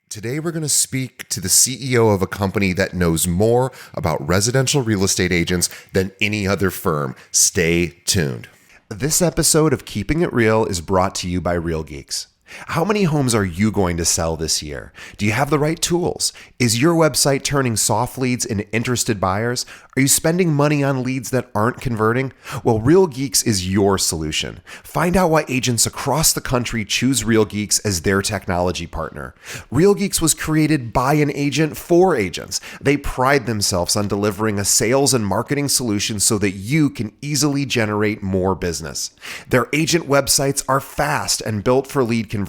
Today, we're going to speak to the CEO of a company that knows more about residential real estate agents than any other firm. Stay tuned. This episode of Keeping It Real is brought to you by Real Geeks. How many homes are you going to sell this year? Do you have the right tools? Is your website turning soft leads into interested buyers? Are you spending money on leads that aren't converting? Well, Real Geeks is your solution. Find out why agents across the country choose Real Geeks as their technology partner. Real Geeks was created by an agent for agents. They pride themselves on delivering a sales and marketing solution so that you can easily generate more business. Their agent websites are fast and built for lead conversion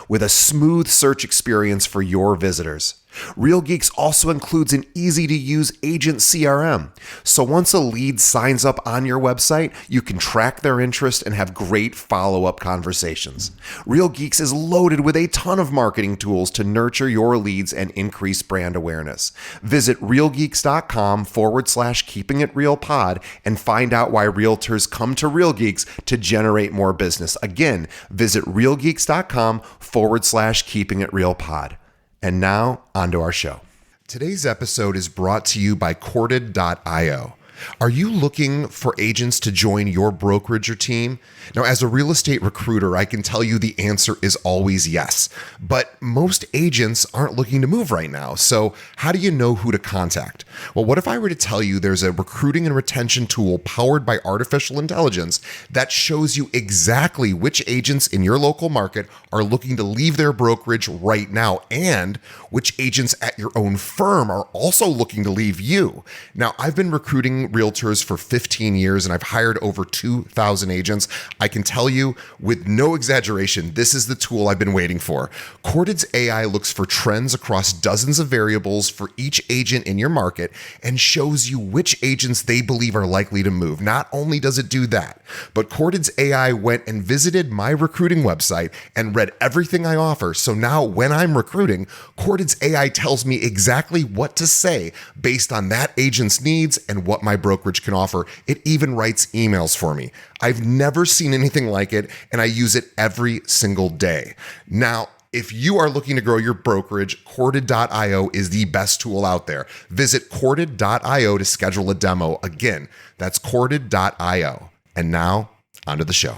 with a smooth search experience for your visitors. Real Geeks also includes an easy-to-use agent CRM. So once a lead signs up on your website, you can track their interest and have great follow-up conversations. Real Geeks is loaded with a ton of marketing tools to nurture your leads and increase brand awareness. Visit realgeeks.com/keepingitrealpod and find out why realtors come to Real Geeks to generate more business. Again, visit realgeeks.com/keepingitrealpod. And now, onto our show. Today's episode is brought to you by Corded.io. Are you looking for agents to join your brokerage or team? Now, as a real estate recruiter, I can tell you the answer is always yes. But most agents aren't looking to move right now. So how do you know who to contact? Well, what if I were to tell you there's a recruiting and retention tool powered by artificial intelligence that shows you exactly which agents in your local market are looking to leave their brokerage right now and which agents at your own firm are also looking to leave you? Now, I've been recruiting realtors for 15 years and I've hired over 2,000 agents. I can tell you with no exaggeration, this is the tool I've been waiting for. Corded's AI looks for trends across dozens of variables for each agent in your market and shows you which agents they believe are likely to move. Not only does it do that, but Corded's AI went and visited my recruiting website and read everything I offer. So now when I'm recruiting, Corded's AI tells me exactly what to say based on that agent's needs and what my brokerage can offer. It even writes emails for me. I've never seen anything like it, and I use it every single day. Now, if you are looking to grow your brokerage, Corded.io is the best tool out there. Visit Corded.io to schedule a demo. Again, that's Corded.io. And now, onto the show.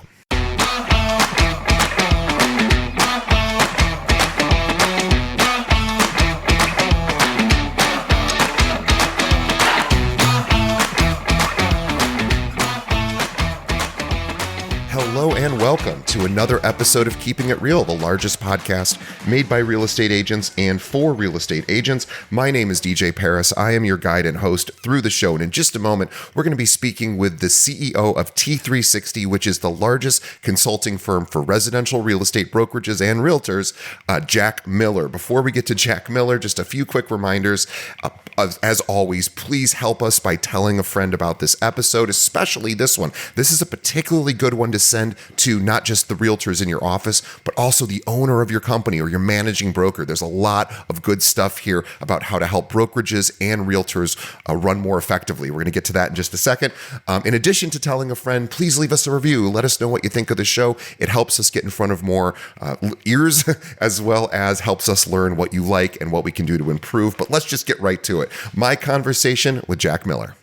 Hello and welcome to another episode of Keeping It Real, the largest podcast made by real estate agents and for real estate agents. My name is DJ Paris. I am your guide and host through the show. And in just a moment, we're going to be speaking with the CEO of T360, which is the largest consulting firm for residential real estate brokerages and realtors, Jack Miller. Before we get to Jack Miller, just a few quick reminders. As always, please help us by telling a friend about this episode, especially this one. This is a particularly good one to send to not just the realtors in your office, but also the owner of your company or your managing broker. There's a lot of good stuff here about how to help brokerages and realtors run more effectively. We're going to get to that in just a second. In addition to telling a friend, please leave us a review. Let us know what you think of the show. It helps us get in front of more ears as well as helps us learn what you like and what we can do to improve. But let's just get right to it. My conversation with Jack Miller.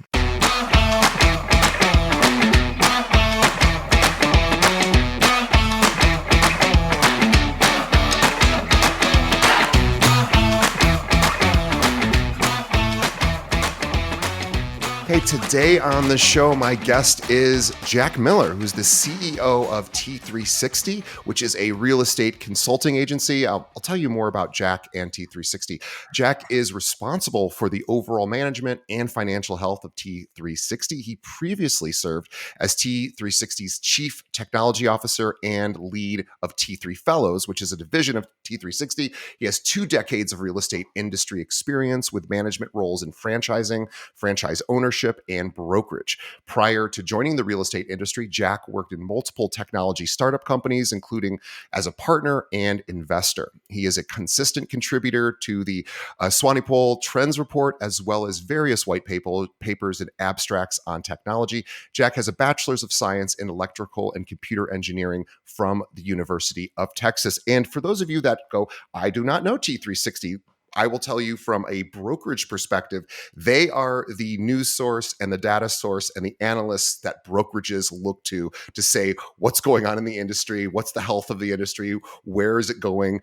Hey, today on the show, my guest is Jack Miller, who's the CEO of T360, which is a real estate consulting agency. I'll tell you more about Jack and T360. Jack is responsible for the overall management and financial health of T360. He previously served as T360's chief technology officer and lead of T3 Fellows, which is a division of T360. He has 2 decades of real estate industry experience with management roles in franchising, franchise ownership, entrepreneurship and brokerage. Prior to joining the real estate industry, Jack worked in multiple technology startup companies, including as a partner and investor. He is a consistent contributor to the Swanepoel Trends Report, as well as various white papers and abstracts on technology. Jack has a bachelor's of science in electrical and computer engineering from the University of Texas. And for those of you that go, I do not know T360, I will tell you from a brokerage perspective, they are the news source and the data source and the analysts that brokerages look to say what's going on in the industry, what's the health of the industry, where is it going.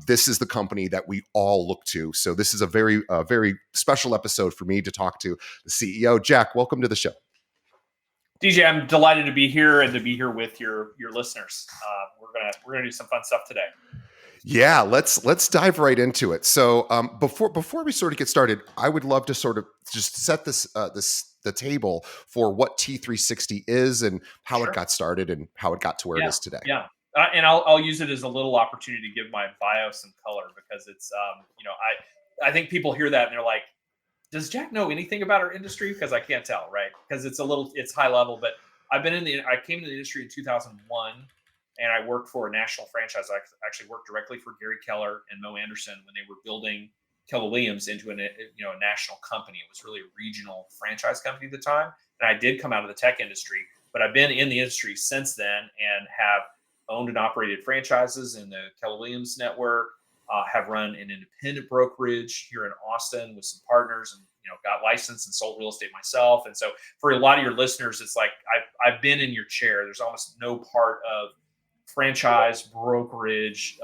This is the company that we all look to. So this is a very special episode for me to talk to the CEO. Jack, welcome to the show. DJ, I'm delighted to be here and to be here with your listeners. We're gonna do some fun stuff today. Yeah, let's dive right into it. So before we sort of get started, I would love to sort of just set the table for what T360 is and how it got started and how it got to where it is today. Yeah, and I'll use it as a little opportunity to give my bio some color because it's I think people hear that and they're like, does Jack know anything about our industry? Because I can't tell, right? Because it's high level, but I came into the industry in 2001. And I worked for a national franchise. I actually worked directly for Gary Keller and Mo Anderson when they were building Keller Williams into a national company. It was really a regional franchise company at the time. And I did come out of the tech industry, but I've been in the industry since then and have owned and operated franchises in the Keller Williams network, have run an independent brokerage here in Austin with some partners and got licensed and sold real estate myself. And so for a lot of your listeners, it's like I've been in your chair. There's almost no part of franchise, brokerage,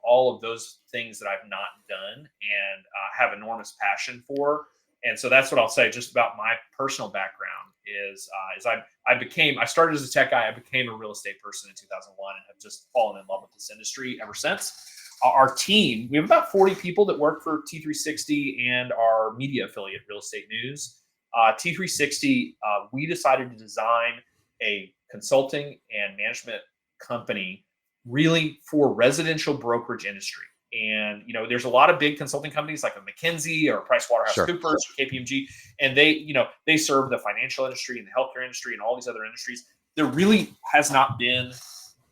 all of those things that I've not done and have enormous passion for. And so that's what I'll say just about my personal background is I started as a tech guy. I became a real estate person in 2001 and have just fallen in love with this industry ever since. Our team, we have about 40 people that work for T360 and our media affiliate, Real Estate News. T360, we decided to design a consulting and management company really for residential brokerage industry. And, there's a lot of big consulting companies like a McKinsey or PricewaterhouseCoopers or KPMG, and they serve the financial industry and the healthcare industry and all these other industries. There really has not been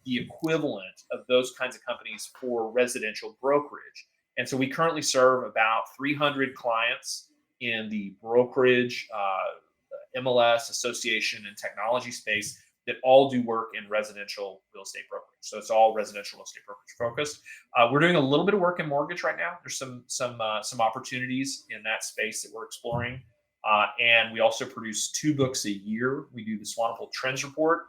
the equivalent of those kinds of companies for residential brokerage. And so we currently serve about 300 clients in the brokerage, MLS, association, and technology space that all do work in residential real estate brokerage. So it's all residential real estate brokerage focused. We're doing a little bit of work in mortgage right now. There's some opportunities in that space that we're exploring. And we also produce 2 books a year. We do the Swanepoel Trends Report,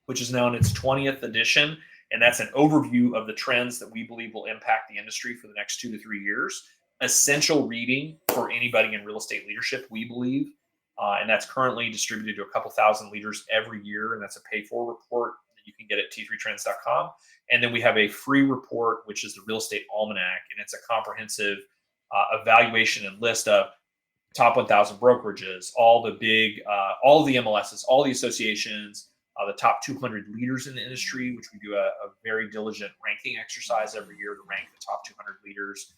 which is now in its 20th edition. And that's an overview of the trends that we believe will impact the industry for the next 2 to 3 years. Essential reading for anybody in real estate leadership, we believe. And that's currently distributed to a couple thousand leaders every year. And that's a pay-for report that you can get at t3trends.com. And then we have a free report, which is the Real Estate Almanac. And it's a comprehensive evaluation and list of top 1,000 brokerages, all the big, all the MLSs, all the associations, the top 200 leaders in the industry, which we do a very diligent ranking exercise every year to rank the top 200 leaders.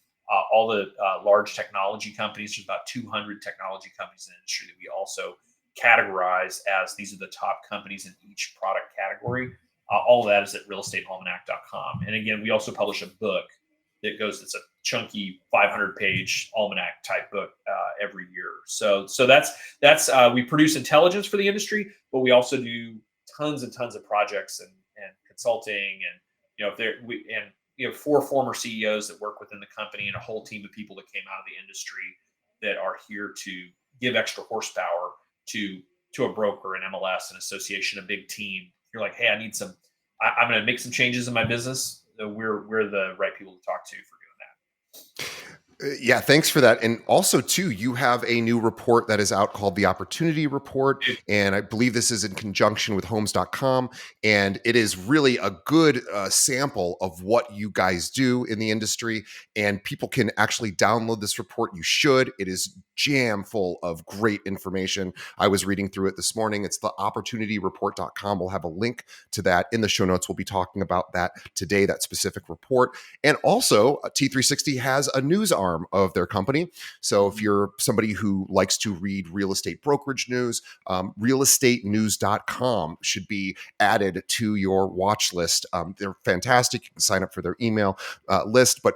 All the large technology companies, there's about 200 technology companies in the industry that we also categorize as these are the top companies in each product category. All of that is at realestatealmanac.com. And again, we also publish a book that it's a chunky 500-page almanac type book every year. So that's we produce intelligence for the industry, but we also do tons and tons of projects and consulting and 4 former CEOs that work within the company and a whole team of people that came out of the industry that are here to give extra horsepower to a broker, an MLS, an association, a big team. You're like, hey, I'm going to make some changes in my business. We're the right people to talk to for doing that. Yeah, thanks for that. And also, too, you have a new report that is out called the Opportunity Report. And I believe this is in conjunction with homes.com. And it is really a good sample of what you guys do in the industry. And people can actually download this report. You should. It is jam full of great information. I was reading through it this morning. It's the opportunityreport.com. We'll have a link to that in the show notes. We'll be talking about that today, that specific report. And also, T360 has a news arm arm of their company. So if you're somebody who likes to read real estate brokerage news, realestatenews.com should be added to your watch list. They're fantastic. You can sign up for their email list, but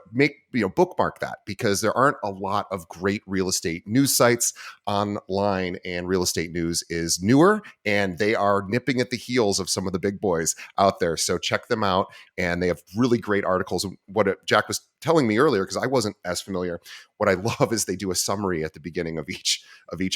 bookmark that, because there aren't a lot of great real estate news sites online, and real estate news is newer, and they are nipping at the heels of some of the big boys out there. So check them out, and they have really great articles. And Jack was telling me earlier, because I wasn't as familiar, what I love is they do a summary at the beginning of each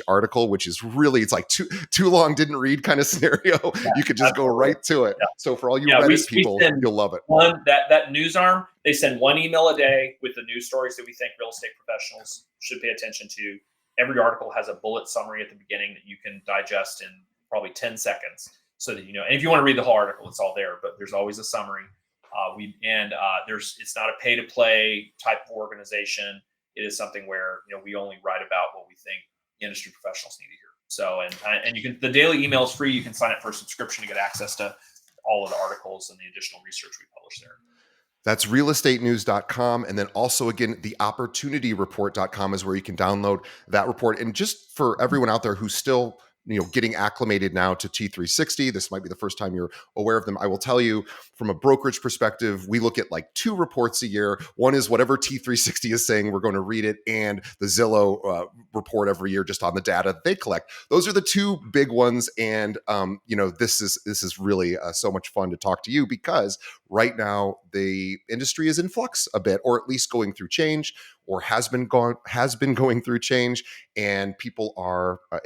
article, which is really, it's like too long didn't read kind of scenario. Yeah, you could just go right to it. Yeah. So for all you Reddit people, you'll love it. That news arm, they send one email a day with the news stories that we think real estate professionals should pay attention to. Every article has a bullet summary at the beginning that you can digest in probably 10 seconds, so that you know. And if you want to read the whole article, it's all there, but there's always a summary. It's not a pay to play type of organization. It is something where we only write about what we think industry professionals need to hear. So and you can, the daily email is free. You can sign up for a subscription to get access to all of the articles and the additional research we publish there. That's realestatenews.com. And then also, again, the opportunityreport.com is where you can download that report. And just for everyone out there who's still getting acclimated now to T360, this might be the first time you're aware of them. I will tell you, from a brokerage perspective, we look at like 2 reports a year. One is whatever T360 is saying, we're going to read it, and the Zillow report every year just on the data that they collect. Those are the 2 big ones. And this is really so much fun to talk to you, because right now the industry is in flux a bit, or at least going through change, or has been going through change, and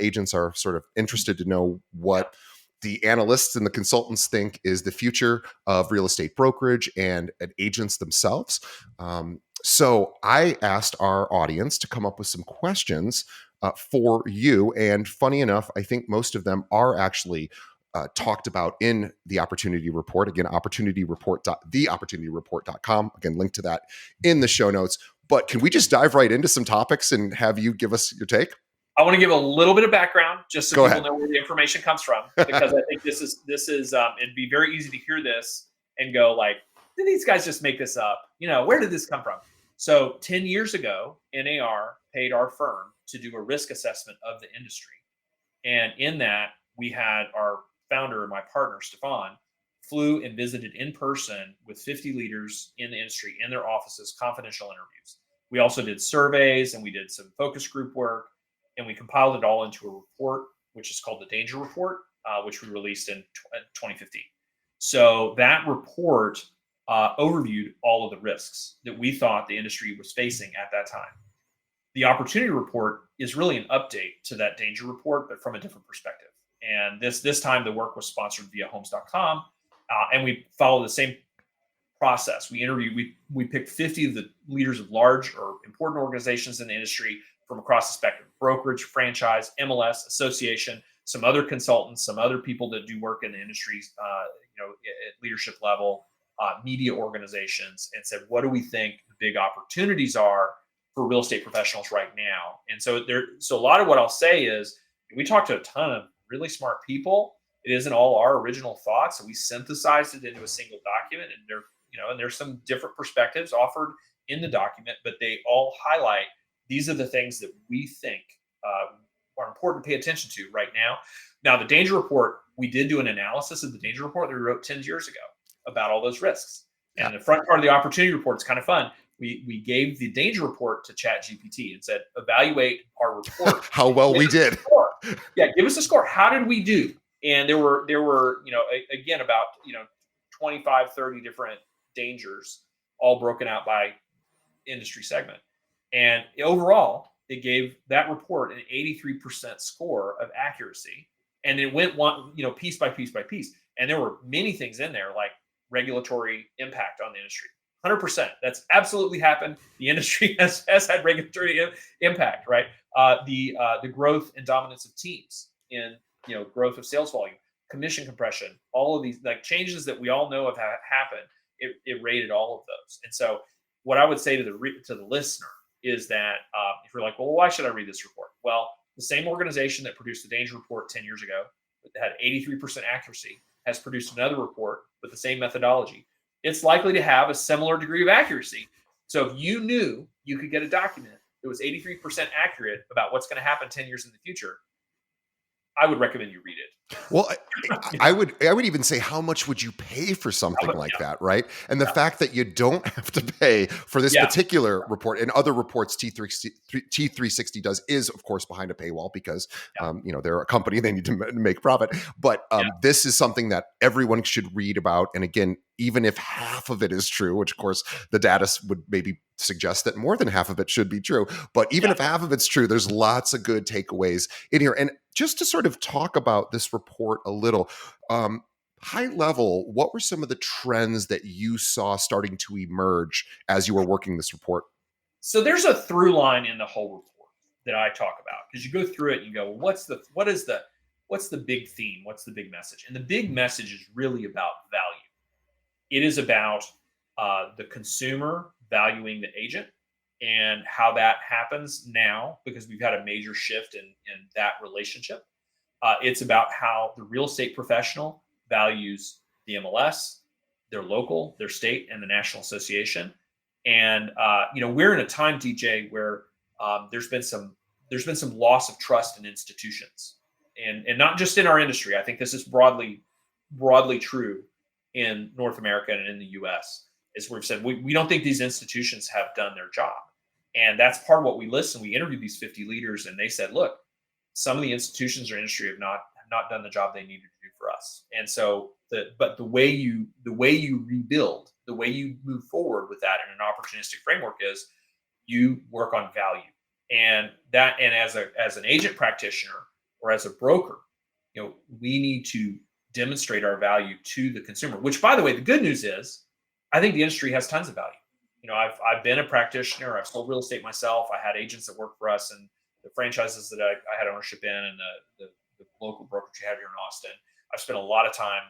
agents are sort of interested to know what the analysts and the consultants think is the future of real estate brokerage and agents themselves. So I asked our audience to come up with some questions for you, and funny enough, I think most of them are actually talked about in the Opportunity Report. Again, theopportunityreport.com. Again, link to that in the show notes. But can we just dive right into some topics and have you give us your take? I want to give a little bit of background just so people know where the information comes from, because I think this is it'd be very easy to hear this and go like, did these guys just make this up? Where did this come from? So 10 years ago, NAR paid our firm to do a risk assessment of the industry. And in that, we had our founder and my partner, Stefan, flew and visited in person with 50 leaders in the industry in their offices, confidential interviews. We also did surveys, and we did some focus group work, and we compiled it all into a report, which is called the Danger Report, which we released in 2015. So that report overviewed all of the risks that we thought the industry was facing at that time. The Opportunity Report is really an update to that Danger Report, but from a different perspective. And this time the work was sponsored via homes.com, and we followed the same process. We picked 50 of the leaders of large or important organizations in the industry from across the spectrum: brokerage, franchise, MLS, association, some other consultants, some other people that do work in the industry, at leadership level, media organizations, and said, what do we think the big opportunities are for real estate professionals right now? And so a lot of what I'll say is, we talked to a ton of really smart people. It isn't all our original thoughts, and we synthesized it into a single document. And there's some different perspectives offered in the document, but they all highlight these are the things that we think are important to pay attention to right now. Now, the Danger Report, we did do an analysis of the Danger Report that we wrote 10 years ago about all those risks. Yeah. And the front part of the Opportunity Report is kind of fun. We gave the Danger Report to ChatGPT and said, evaluate our report. How well we did. Yeah, give us a score. How did we do? And there were again, about 25, 30 different dangers, all broken out by industry segment. And overall, it gave that report an 83% score of accuracy. And it went piece by piece by piece. And there were many things in there, like regulatory impact on the industry. 100%. That's absolutely happened. The industry has had regulatory impact, right? The growth and dominance of teams in growth of sales volume, commission compression, all of these like changes that we all know have happened. It rated all of those. And so, what I would say to the listener is that if you're like, well, why should I read this report? Well, the same organization that produced the Danger Report 10 years ago, that had 83% accuracy, has produced another report with the same methodology. It's likely to have a similar degree of accuracy. So if you knew you could get a document that was 83% accurate about what's going to happen 10 years in the future, I would recommend you read it. Well, I would even say, how much would you pay for something But, like yeah, that, right? And the fact that you don't have to pay for this yeah, particular report and other reports T360 does is, of course, behind a paywall because yeah, they're a company, they need to make profit. But yeah, this is something that everyone should read about. And again, even if half of it is true, which of course the data would maybe suggest that more than half of it should be true, but even yeah. if half of it's true, there's lots of good takeaways in here. And just to sort of talk about this report a little, high level, what were some of the trends that you saw starting to emerge as you were working this report? So there's a through line in the whole report that I talk about, because you go through it and you go, well, what's the big theme? What's the big message? And the big message is really about value. It is about the consumer valuing the agent and how that happens now, because we've had a major shift in that relationship. It's about how the real estate professional values the MLS, their local, their state, and the national association. And we're in a time, DJ, where there's been some loss of trust in institutions, and not just in our industry. I think this is broadly true in North America and in the U.S. Is we've said we don't think these institutions have done their job, and that's part of what we listen. We interviewed these 50 leaders, and they said, look, some of the institutions or industry have not done the job they needed to do for us. And so the way you rebuild, the way you move forward with that in an opportunistic framework is you work on value. And as an agent practitioner or as a broker, we need to demonstrate our value to the consumer, which, by the way, the good news is I think the industry has tons of value. I've been a practitioner. I've sold real estate myself. I had agents that worked for us and the franchises that I had ownership in, and the local brokerage we have here in Austin. I've spent a lot of time,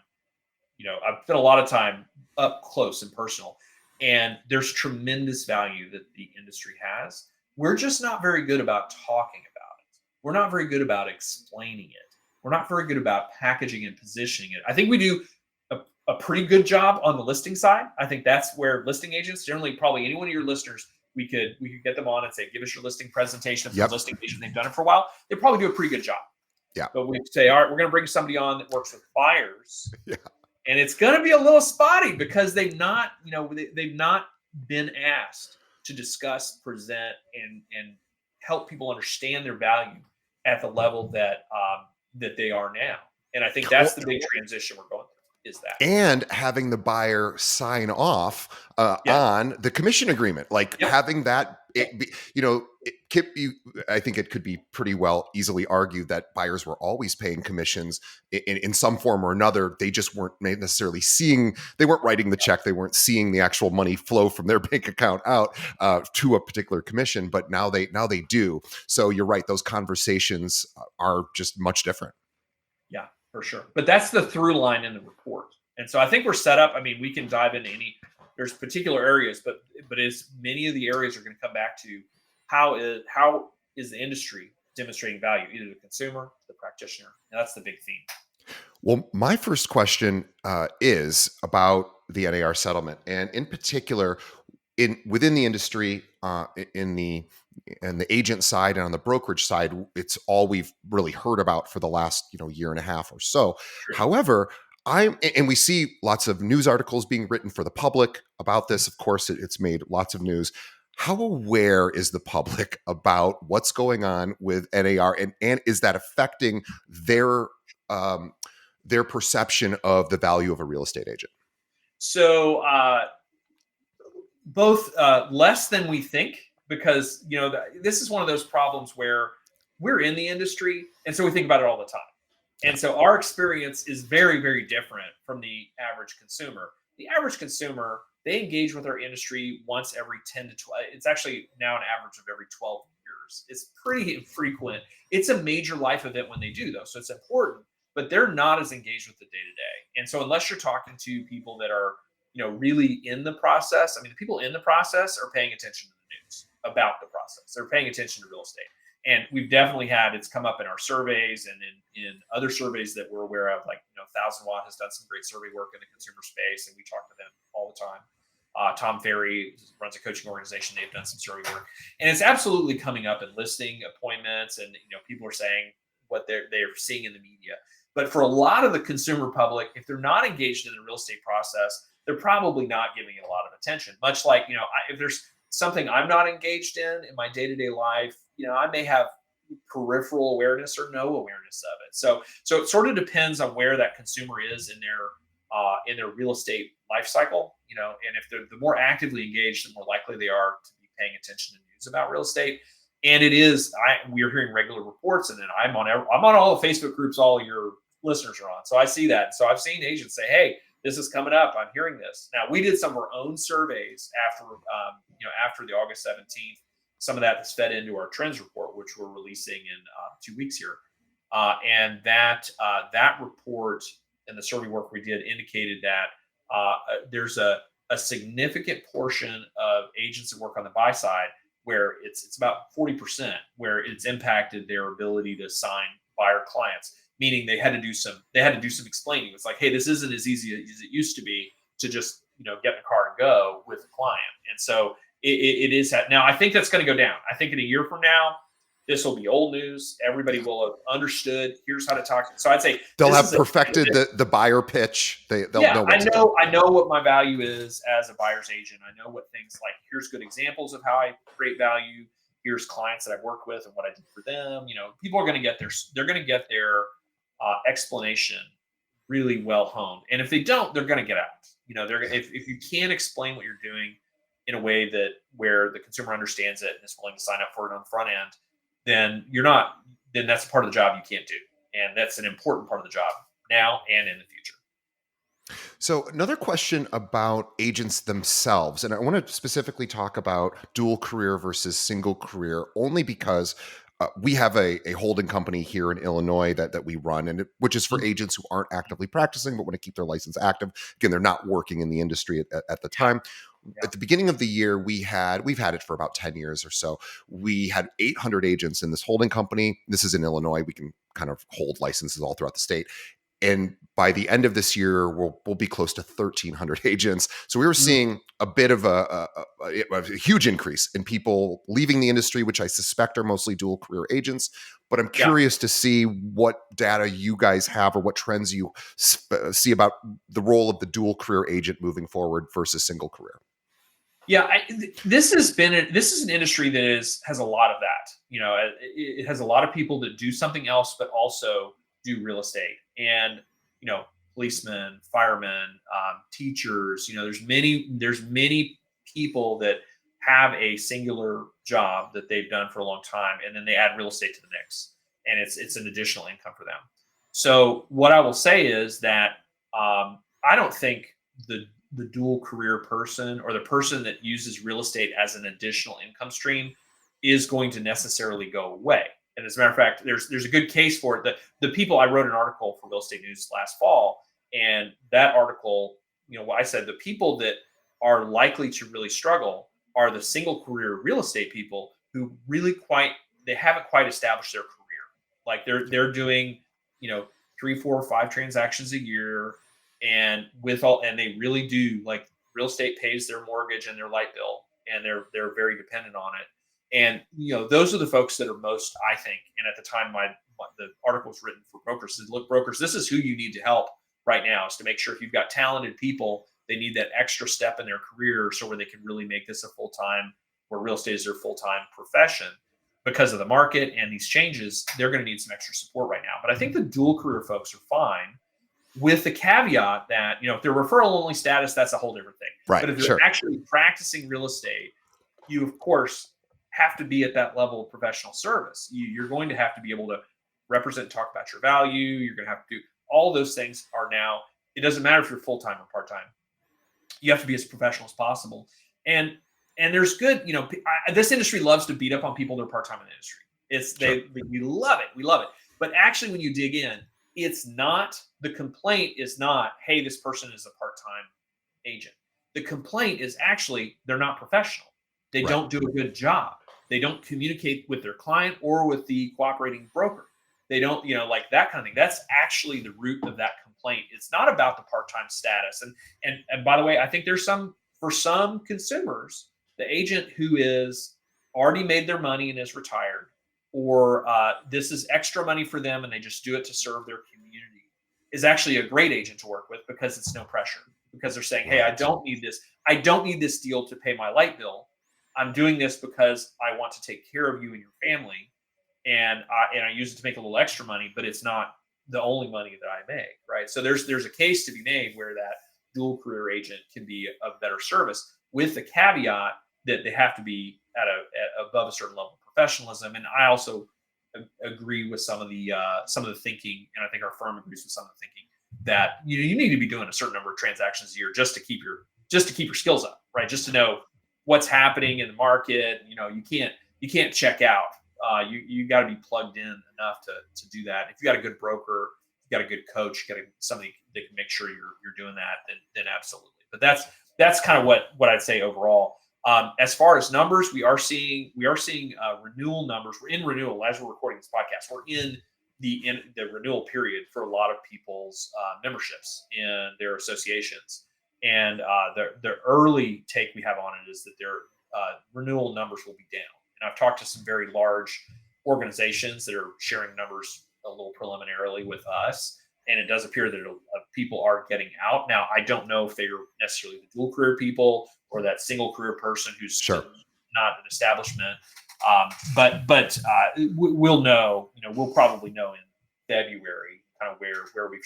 up close and personal, and there's tremendous value that the industry has. We're just not very good about talking about it. We're not very good about explaining it. We're not very good about packaging and positioning it. I think we do a pretty good job on the listing side. I think that's where listing agents, generally, probably any one of your listeners, we could get them on and say, give us your listing presentation. If Yep. you're a listing agent, they've done it for a while, they probably do a pretty good job. Yeah. But we say, all right, we're going to bring somebody on that works with buyers. Yeah. And it's going to be a little spotty because they've not been asked to discuss, present, and help people understand their value at the level that they are now. And I think that's the big transition we're going through. Is that And having the buyer sign off on the commission agreement, like having that, I think it could be pretty well easily argued that buyers were always paying commissions in some form or another. They just weren't necessarily they weren't writing the check. They weren't seeing the actual money flow from their bank account out to a particular commission, but now they do. So you're right. Those conversations are just much different. Yeah, for sure. But that's the through line in the report. And so I think we're set up. I mean, we can dive into there's particular areas, but as many of the areas are going to come back to how is the industry demonstrating value, either to the consumer, to the practitioner. And that's the big theme. Well, my first question is about the NAR settlement, and in particular, within the industry, in the agent side and on the brokerage side, it's all we've really heard about for the last year and a half or so. Sure. However, and we see lots of news articles being written for the public about this. Of course, it's made lots of news. How aware is the public about what's going on with NAR, and is that affecting their perception of the value of a real estate agent? So both less than we think, because this is one of those problems where we're in the industry, and so we think about it all the time. And so our experience is very, very different from the average consumer. The average consumer, they engage with our industry once every 10 to 12. It's actually now an average of every 12 years. It's pretty infrequent. It's a major life event when they do, though. So it's important, but they're not as engaged with the day-to-day. And so unless you're talking to people that are, really in the process, I mean, the people in the process are paying attention to the news about the process. They're paying attention to real estate. And we've definitely it's come up in our surveys and in other surveys that we're aware of, like, 1000 Watt has done some great survey work in the consumer space, and we talk to them all the time. Tom Ferry runs a coaching organization. They've done some survey work, and it's absolutely coming up in listing appointments. And people are saying what they're seeing in the media. But for a lot of the consumer public, if they're not engaged in the real estate process, they're probably not giving it a lot of attention. Much like if there's something I'm not engaged in my day-to-day life, I may have peripheral awareness or no awareness of it. So it sort of depends on where that consumer is in their real estate life cycle, and if they're the more actively engaged, the more likely they are to be paying attention to news about real estate. And we're hearing regular reports, and then I'm on all the Facebook groups all your listeners are on. So I see that. So I've seen agents say, "Hey, this is coming up. I'm hearing this." Now, we did some of our own surveys after the August 17th. Some of that is fed into our trends report, which we're releasing in 2 weeks here. And that report and the survey work we did indicated that there's a significant portion of agents that work on the buy side where it's about 40% where it's impacted their ability to sign buyer clients, meaning they had to do some explaining. It's like, hey, this isn't as easy as it used to be to just get in the car and go with a client. And so it is that now. I think that's going to go down. I think in a year from now, this will be old news. Everybody will have understood. Here's how to talk. So I'd say they'll have perfected the buyer pitch. They'll know what to do. I know what my value is as a buyer's agent. I know what things like. Here's good examples of how I create value. Here's clients that I've worked with and what I did for them. People are going to get their explanation really well honed. And if they don't, they're going to get out. If you can't explain what you're doing in a way that where the consumer understands it and is willing to sign up for it on the front end, then that's a part of the job you can't do. And that's an important part of the job now and in the future. So another question about agents themselves, and I want to specifically talk about dual career versus single career, only because we have a holding company here in Illinois that we run, and which is for agents who aren't actively practicing but want to keep their license active. Again, they're not working in the industry at the time. At the beginning of the year, we've had it for about 10 years or so. We had 800 agents in this holding company. This is in Illinois. We can kind of hold licenses all throughout the state. And by the end of this year, we'll be close to 1,300 agents. So we were seeing a bit of a huge increase in people leaving the industry, which I suspect are mostly dual career agents. But I'm curious to see what data you guys have or what trends you see about the role of the dual career agent moving forward versus single career. Yeah, this is an industry that has a lot of that. It has a lot of people that do something else, but also do real estate. And policemen, firemen, teachers. There's many people that have a singular job that they've done for a long time, and then they add real estate to the mix, and it's an additional income for them. So what I will say is that I don't think the dual career person or the person that uses real estate as an additional income stream is going to necessarily go away. And as a matter of fact, there's a good case for it. The people, I wrote an article for Real Estate News last fall, and that article, I said the people that are likely to really struggle are the single career real estate people who they haven't quite established their career. Like they're doing 3, 4, 5 transactions a year. And they really do, like, real estate pays their mortgage and their light bill, and they're very dependent on it. And those are the folks that are most, I think. And at the time, the article was written for brokers. Said, look, brokers, this is who you need to help right now, is to make sure if you've got talented people, they need that extra step in their career, so where they can really make this a full time, where real estate is their full time profession. Because of the market and these changes, they're going to need some extra support right now. But I think the dual career folks are fine, with the caveat that, if they're referral only status, that's a whole different thing. Right. But if they're actually practicing real estate, you, of course, have to be at that level of professional service. You're going to have to be able to represent and talk about your value. You're going to have to do all those things are now, it doesn't matter if you're full-time or part-time. You have to be as professional as possible. And there's good, this industry loves to beat up on people that are part-time in the industry. We love it. We love it. But actually, when you dig in, the complaint is not, hey, this person is a part-time agent. The complaint is actually they're not professional. They don't do a good job. They don't communicate with their client or with the cooperating broker. They don't, like that kind of thing. That's actually the root of that complaint. It's not about the part-time status. And by the way, I think there's some for some consumers, the agent who is already made their money and is retired, or this is extra money for them and they just do it to serve their community, is actually a great agent to work with because it's no pressure. Because they're saying, hey, I Right. don't need this. I don't need this deal to pay my light bill. I'm doing this because I want to take care of you and your family, and I use it to make a little extra money, but it's not the only money that I make, right? So there's a case to be made where that dual career agent can be a better service, with the caveat that they have to be at above a certain level of professionalism. And I also agree with some of the thinking, and I think our firm agrees with some of the thinking that you need to be doing a certain number of transactions a year just to keep your skills up, right? Just to know what's happening in the market. You can't check out. You got to be plugged in enough to do that. If you got a good broker, you got a good coach, you got somebody that can make sure you're doing that, then absolutely. But that's kind of what I'd say overall. As far as numbers, we are seeing renewal numbers. We're in renewal as we're recording this podcast. We're in the renewal period for a lot of people's memberships in their associations, and the early take we have on it is that their renewal numbers will be down. And I've talked to some very large organizations that are sharing numbers a little preliminarily with us, and it does appear that people are getting out. Now, I don't know if they're necessarily the dual career people or that single career person who's Sure. not an establishment. But we'll know. We'll probably know in February kind of where we've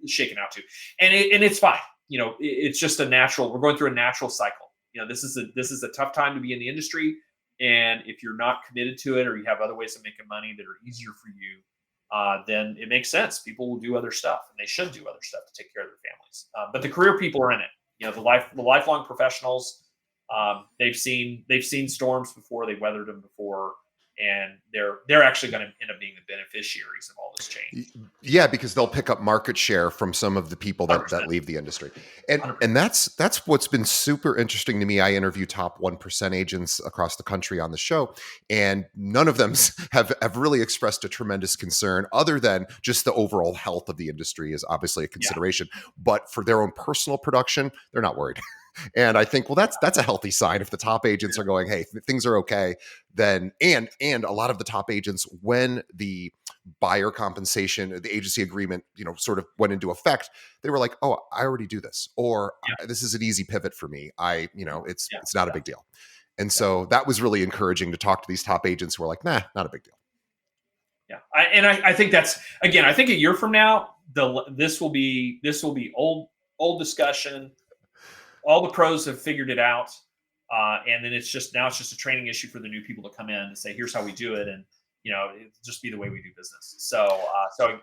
shaken out to, and it's fine. It's just a natural. We're going through a natural cycle. This is a tough time to be in the industry, and if you're not committed to it or you have other ways of making money that are easier for you, then it makes sense. People will do other stuff, and they should do other stuff to take care of their families. But the career people are in it. The lifelong professionals. They've seen storms before. They've weathered them before, and they're actually going to end up being the beneficiaries of all this change. Yeah, because they'll pick up market share from some of the people that 100%. leave the industry. And 100%. and that's what's been super interesting to me. I interview top 1% agents across the country on the show, and none of them have really expressed a tremendous concern, other than just the overall health of the industry is obviously a consideration. But for their own personal production, they're not worried. And I think, well, that's a healthy sign. If the top agents are going, hey, things are okay, then and a lot of the top agents, when the buyer compensation, the agency agreement, sort of went into effect, they were like, oh, I already do this, or this is an easy pivot for me. It's not a big deal. And so that was really encouraging to talk to these top agents who are like, nah, not a big deal. Yeah, I think that's, again, I think a year from now, this will be old discussion. All the pros have figured it out, and then it's just a training issue for the new people to come in and say, here's how we do it, and it just be the way we do business. So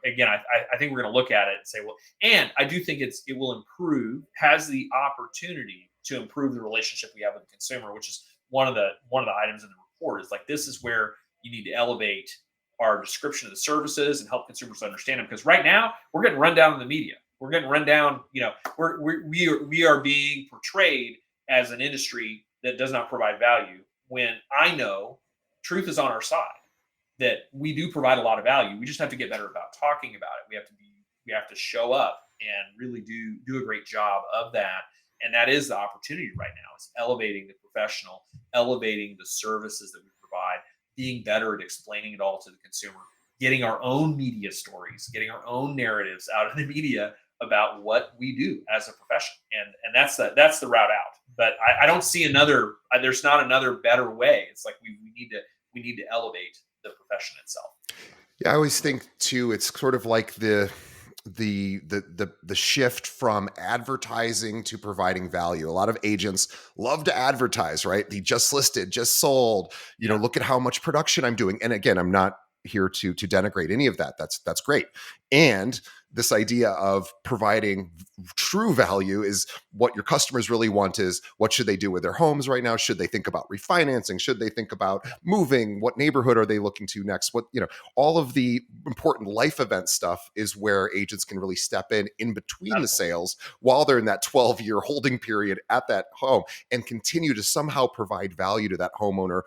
again, I think we're going to look at it and say, well, and I do think it will improve, has the opportunity to improve the relationship we have with the consumer, which is one of the items in the report. Is like, this is where you need to elevate our description of the services and help consumers understand them, because right now we're getting run down in the media. We're getting run down. We are being portrayed as an industry that does not provide value, when I know truth is on our side, that we do provide a lot of value. We just have to get better about talking about it. We have to show up and really do a great job of that. And that is the opportunity right now, is elevating the professional, elevating the services that we provide, being better at explaining it all to the consumer, getting our own media stories, getting our own narratives out of the media about what we do as a profession, and that's the route out. But I don't see there's not another better way. It's like we need to elevate the profession itself. Yeah, I always think too, it's sort of like the shift from advertising to providing value. A lot of agents love to advertise, right? The just listed, just sold, look at how much production I'm doing. And again, I'm not here to denigrate any of that. That's great. And this idea of providing true value is what your customers really want. Is what should they do with their homes right now? Should they think about refinancing? Should they think about moving? What neighborhood are they looking to next? All of the important life event stuff is where agents can really step in between the sales, while they're in that 12-year holding period at that home, and continue to somehow provide value to that homeowner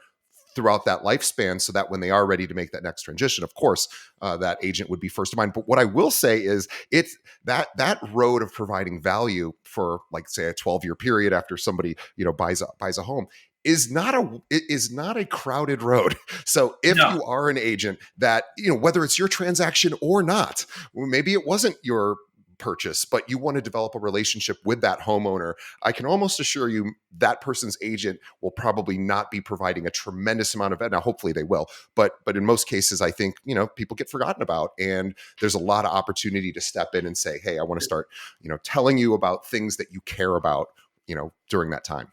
throughout that lifespan, so that when they are ready to make that next transition, of course, that agent would be first in mind. But what I will say is it's that road of providing value for, like, say, a 12-year period after somebody, buys a home is not a crowded road. So if No. you are an agent that, whether it's your transaction or not, maybe it wasn't your purchase, but you want to develop a relationship with that homeowner, I can almost assure you that person's agent will probably not be providing a tremendous amount of it. Now, hopefully they will, but in most cases, I think, people get forgotten about, and there's a lot of opportunity to step in and say, hey, I want to start, telling you about things that you care about, during that time.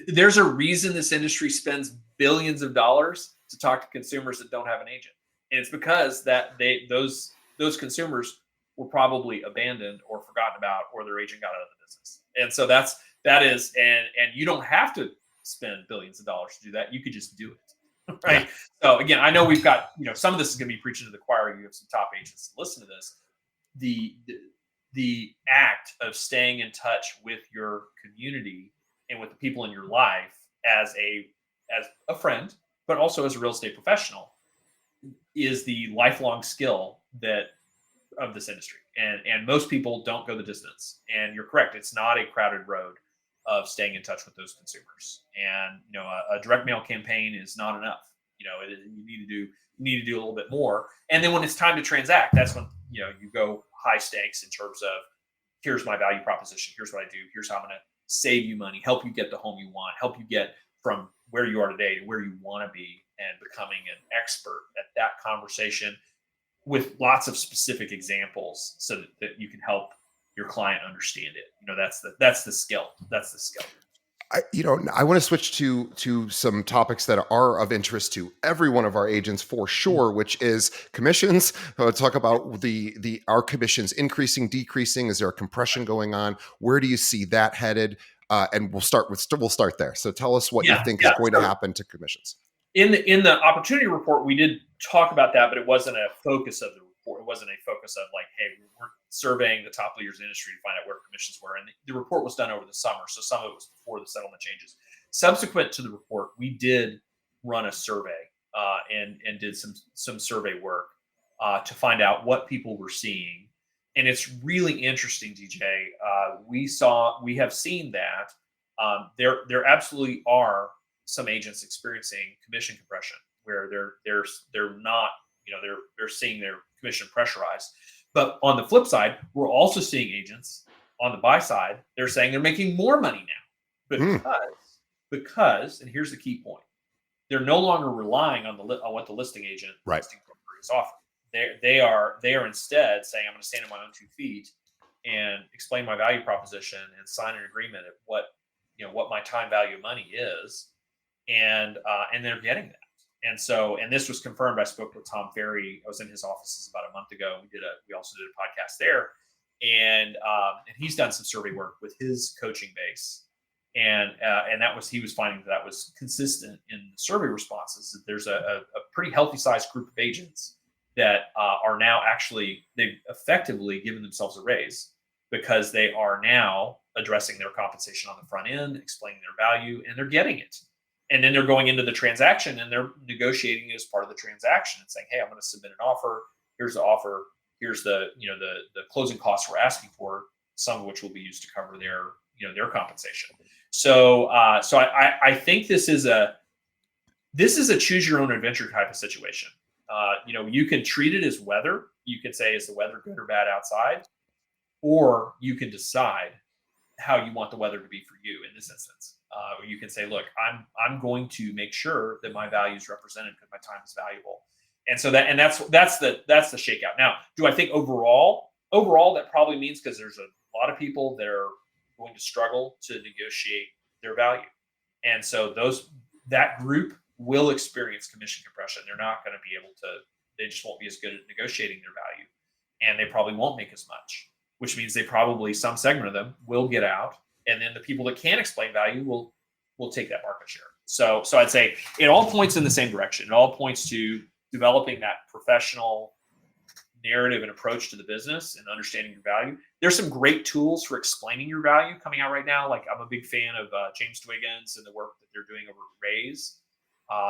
There's a reason this industry spends billions of dollars to talk to consumers that don't have an agent. And it's because that those consumers were probably abandoned or forgotten about, or their agent got out of the business. And so and you don't have to spend billions of dollars to do that. You could just do it. Right. Yeah. So again, I know we've got, some of this is going to be preaching to the choir. You have some top agents to listen to this. The act of staying in touch with your community and with the people in your life as a friend, but also as a real estate professional, is the lifelong skill of this industry. And most people don't go the distance. And you're correct. It's not a crowded road of staying in touch with those consumers. And, a direct mail campaign is not enough. You need to do a little bit more. And then when it's time to transact, that's when, you go high stakes in terms of, here's my value proposition. Here's what I do. Here's how I'm going to save you money, help you get the home you want, help you get from where you are today to where you want to be, and becoming an expert at that conversation with lots of specific examples so that you can help your client understand it. That's the skill. That's the skill. I want to switch to some topics that are of interest to every one of our agents for sure, which is commissions. Talk about our commissions increasing, decreasing. Is there a compression going on? Where do you see that headed? And we'll start there. So tell us what you think is going to happen to commissions. In the opportunity report, we did talk about that, but it wasn't a focus of the report. It wasn't a focus of like, hey, we're surveying the top leaders in the industry to find out where commissions were. And the report was done over the summer, so some of it was before the settlement changes. Subsequent to the report, we did run a survey and did some survey work to find out what people were seeing. And it's really interesting, DJ. We have seen that there absolutely are some agents experiencing commission compression where they're not, they're seeing their commission pressurized. But on the flip side, we're also seeing agents on the buy side. They're saying they're making more money now because, and here's the key point: they're no longer relying on what the listing agent, listing broker is offering. They are instead saying, I'm going to stand on my own 2 feet and explain my value proposition and sign an agreement at what my time value of money is, and they're getting that. And this was confirmed. I spoke with Tom Ferry. I was in his offices about a month ago. We also did a podcast there, and he's done some survey work with his coaching base, and he was finding that was consistent in the survey responses. That there's a pretty healthy sized group of agents that are now they've effectively given themselves a raise because they are now addressing their compensation on the front end, explaining their value, and they're getting it. And then they're going into the transaction and they're negotiating as part of the transaction and saying, hey, I'm going to submit an offer. Here's the offer. Here's the closing costs we're asking for, some of which will be used to cover their compensation. So I think this is a choose your own adventure type of situation. You can treat it as weather. You can say, is the weather good or bad outside? Or you can decide how you want the weather to be for you in this instance. You can say, look, I'm going to make sure that my value is represented because my time is valuable. And so that's the shakeout. Now, do I think overall that probably means, because there's a lot of people that are going to struggle to negotiate their value. And so that group will experience commission compression. They're not going to be able to, they just won't be as good at negotiating their value. And they probably won't make as much, which means some segment of them will get out. And then the people that can't explain value will take that market share. So I'd say it all points in the same direction. It all points to developing that professional narrative and approach to the business and understanding your value. There's some great tools for explaining your value coming out right now. Like, I'm a big fan of James Dwiggins and the work that they're doing over at Raise.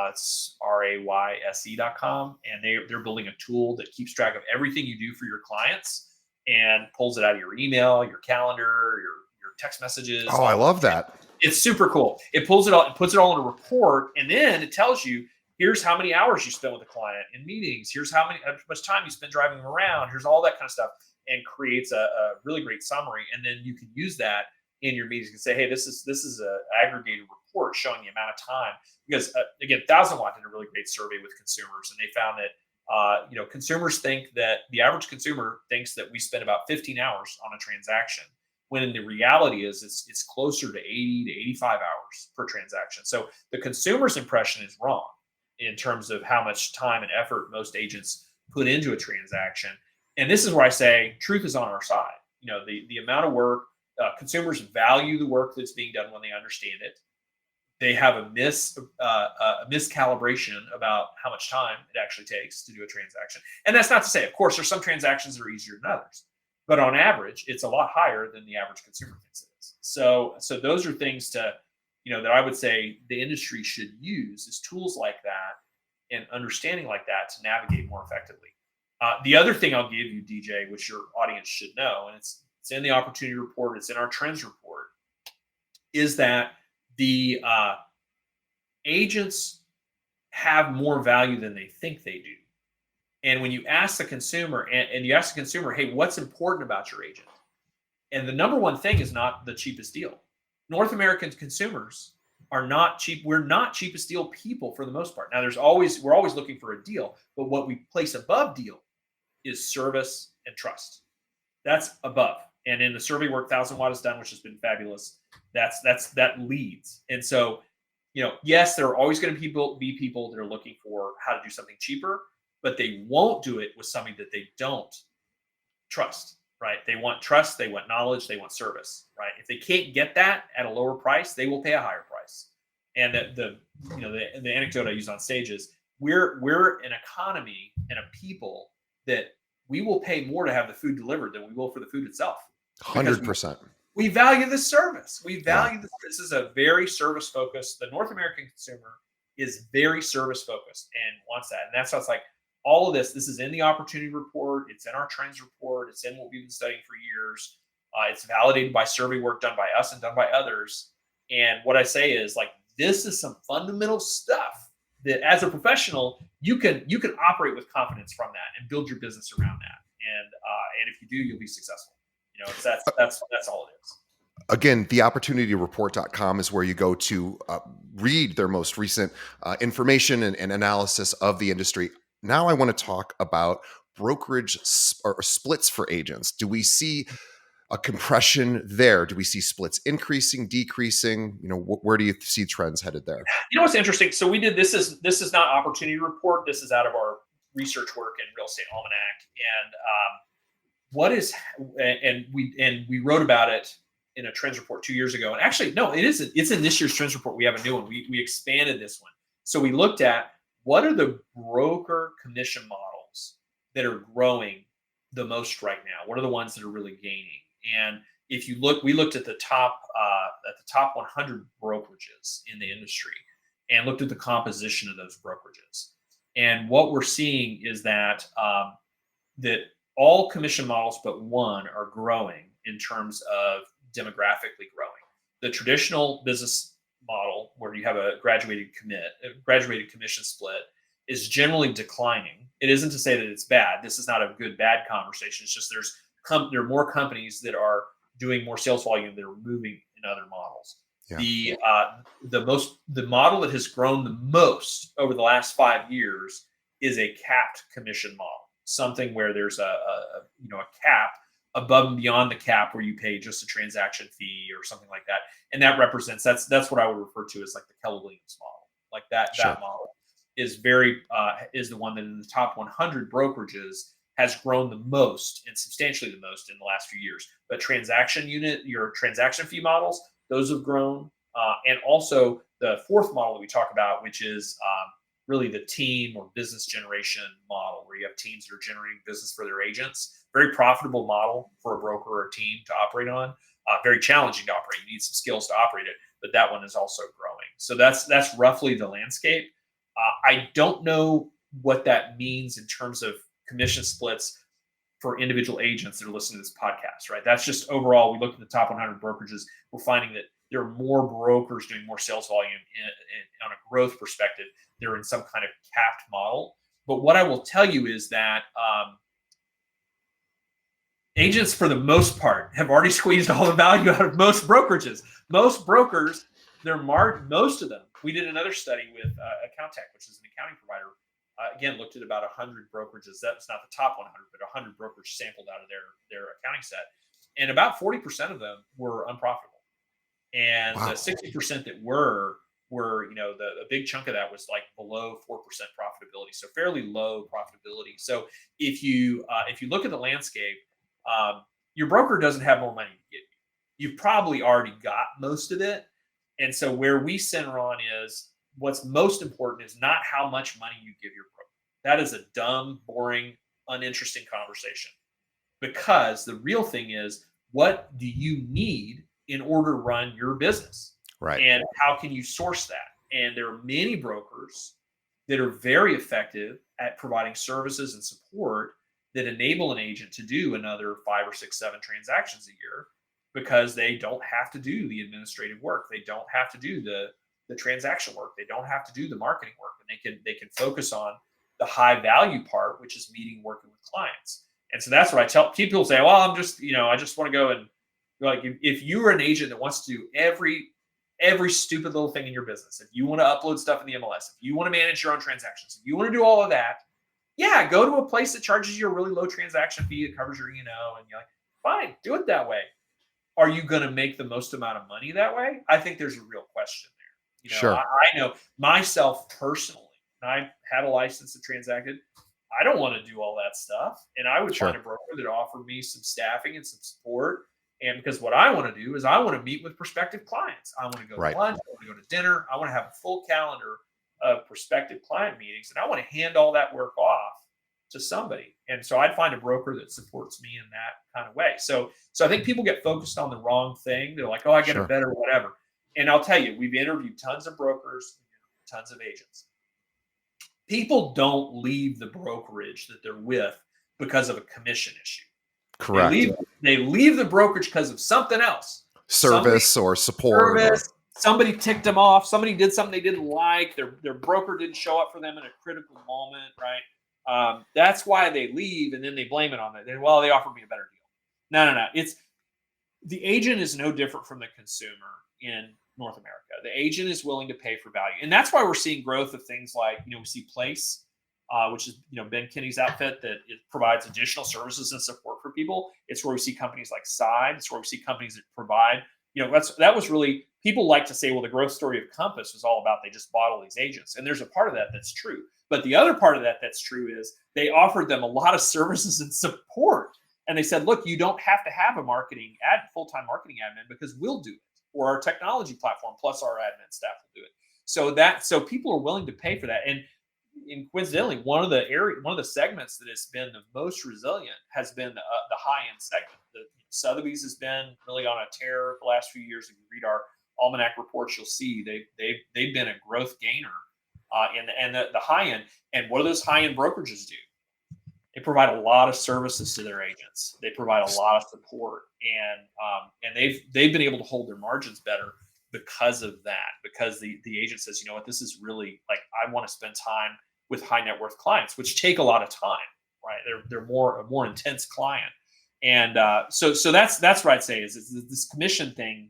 It's rayse.com, and they're building a tool that keeps track of everything you do for your clients and pulls it out of your email, your calendar, your text messages. Oh, I love that. It's super cool. It pulls it all, it puts it all in a report, and then it tells you, here's how many hours you spent with the client in meetings. Here's how much time you spend driving them around. Here's all that kind of stuff, and creates a really great summary. And then you can use that in your meetings and say, hey, this is a aggregated report showing the amount of time. Because again, 1000 Watt did a really great survey with consumers, and they found that consumers think that the average consumer thinks that we spend about 15 hours on a transaction, when in the reality is it's closer to 80 to 85 hours per transaction. So the consumer's impression is wrong in terms of how much time and effort most agents put into a transaction. And this is where I say truth is on our side. The amount of work, consumers value the work that's being done when they understand it. They have a miscalibration about how much time it actually takes to do a transaction. And that's not to say, of course, there's some transactions that are easier than others, but on average, it's a lot higher than the average consumer thinks it is. So those are things that I would say the industry should use, is tools like that and understanding like that to navigate more effectively. The other thing I'll give you, DJ, which your audience should know, and it's in the opportunity report, it's in our trends report, is that the agents have more value than they think they do. And when you ask the consumer, and you ask the consumer, hey, what's important about your agent? And the number one thing is not the cheapest deal. North American consumers are not cheap. We're not cheapest deal people for the most part. Now, we're always looking for a deal, but what we place above deal is service and trust. That's above. And in the survey work 1000 Watt has done, which has been fabulous, that leads. And so, yes, there are always going to be people that are looking for how to do something cheaper, but they won't do it with something that they don't trust, right? They want trust, they want knowledge, they want service, right? If they can't get that at a lower price, they will pay a higher price. And the anecdote I use on stage is we're an economy and a people that we will pay more to have the food delivered than we will for the food itself. 100%. We value the service. We value this is a very service focused. The North American consumer is very service focused and wants that. And that's why it's like all of this is in the opportunity report. It's in our trends report. It's in what we've been studying for years. It's validated by survey work done by us and done by others. And what I say is, like, this is some fundamental stuff that as a professional, you can operate with confidence from that and build your business around that. And if you do, you'll be successful. That's all it is. Again, theopportunityreport.com is where you go to read their most recent information and analysis of the industry. Now I want to talk about brokerage or splits for agents. Do we see a compression there? Do we see splits increasing, decreasing? Where do you see trends headed there? What's interesting? So we did this is not opportunity report. This is out of our research work in Real Estate Almanac, and we wrote about it in a trends report 2 years ago. And actually, no, it isn't. It's in this year's trends report. We have a new one. We expanded this one. So we looked at what are the broker commission models that are growing the most right now. What are the ones that are really gaining? And if you look, we looked at the top 100 brokerages in the industry and looked at the composition of those brokerages. And what we're seeing is that that all commission models but one are growing in terms of demographically growing. The traditional business model, where you have a graduated commission split, is generally declining. It isn't to say that it's bad. This is not a good bad conversation. It's just there are more companies that are doing more sales volume that are moving in other models. Yeah. The model that has grown the most over the last 5 years is a capped commission model, something where there's a cap above and beyond the cap where you pay just a transaction fee or something like that. And that represents, that's what I would refer to as like the Keller Williams model. Like that, sure. That model is is the one that in the top 100 brokerages has grown the most and substantially the most in the last few years. But your transaction fee models, those have grown. And also the fourth model that we talk about, which is really the team or business generation model, where you have teams that are generating business for their agents. Very profitable model for a broker or a team to operate on. Very challenging to operate. You need some skills to operate it, but that one is also growing. So that's roughly the landscape. I don't know what that means in terms of commission splits for individual agents that are listening to this podcast, right? That's just overall, we looked at the top 100 brokerages. We're finding that there are more brokers doing more sales volume on a growth perspective. They're in some kind of capped model. But what I will tell you is that agents, for the most part, have already squeezed all the value out of most brokerages. Most brokers, most of them. We did another study with Account Tech, which is an accounting provider. Again, looked at about 100 brokerages. That's not the top 100, but 100 brokers sampled out of their accounting set, and about 40% of them were unprofitable, and Wow. the 60% that were a big chunk of that was like below 4% profitability, so fairly low profitability. So if you look at the landscape, your broker doesn't have more money to give you. You've probably already got most of it, and so where we center on is what's most important is not how much money you give your broker. That is a dumb, boring, uninteresting conversation. Because the real thing is, what do you need in order to run your business? Right. And how can you source that? And there are many brokers that are very effective at providing services and support that enable an agent to do another 5 or 6, 7 transactions a year because they don't have to do the administrative work. They don't have to do the transaction work. They don't have to do the marketing work, and they can focus on the high value part, which is meeting, working with clients. And so that's what I tell people. Say, well, I'm just, I just want to go and, like, if you're an agent that wants to do every stupid little thing in your business, if you want to upload stuff in the MLS, if you want to manage your own transactions, if you want to do all of that, yeah, go to a place that charges you a really low transaction fee. It covers your E&O, and you're like, fine, do it that way. Are you going to make the most amount of money that way? I think there's a real question there. Sure. I know myself personally, I had a license that transacted. I don't want to do all that stuff. And I would find a broker that offered me some staffing and some support. And because what I want to do is I want to meet with prospective clients. I want to go to lunch. I want to go to dinner. I want to have a full calendar of prospective client meetings. And I want to hand all that work off to somebody. And so I'd find a broker that supports me in that kind of way. So I think people get focused on the wrong thing. They're like, oh, I get a better whatever. And I'll tell you, we've interviewed tons of brokers, tons of agents. People don't leave the brokerage that they're with because of a commission issue. Correct. They leave the brokerage because of something else. Service or support. Somebody ticked them off. Somebody did something they didn't like. Their broker didn't show up for them in a critical moment, right? That's why they leave, and then they blame it on that. They offered me a better deal. No. It's the agent is no different from the consumer in North America. The agent is willing to pay for value. And that's why we're seeing growth of things like, we see Place, which is, Ben Kinney's outfit that it provides additional services and support for people. It's where we see companies like Side. It's where we see companies that provide, that was really, people like to say, well, the growth story of Compass was all about they just bought all these agents. And there's a part of that that's true. But the other part of that that's true is they offered them a lot of services and support. And they said, look, you don't have to have a full-time marketing admin because we'll do it. Or our technology platform plus our admin staff will do it. So people are willing to pay for that. And coincidentally, one of the segments that has been the most resilient has been the high-end segment. The Sotheby's has been really on a tear the last few years. If you read our Almanac reports, you'll see they've been a growth gainer in the high end. And what do those high-end brokerages do? They provide a lot of services to their agents. They provide a lot of support, and they've been able to hold their margins better because of that. Because the agent says, you know what, this is really, like, I want to spend time with high net worth clients, which take a lot of time, right? They're a more intense client, and so that's what I'd say is this commission thing.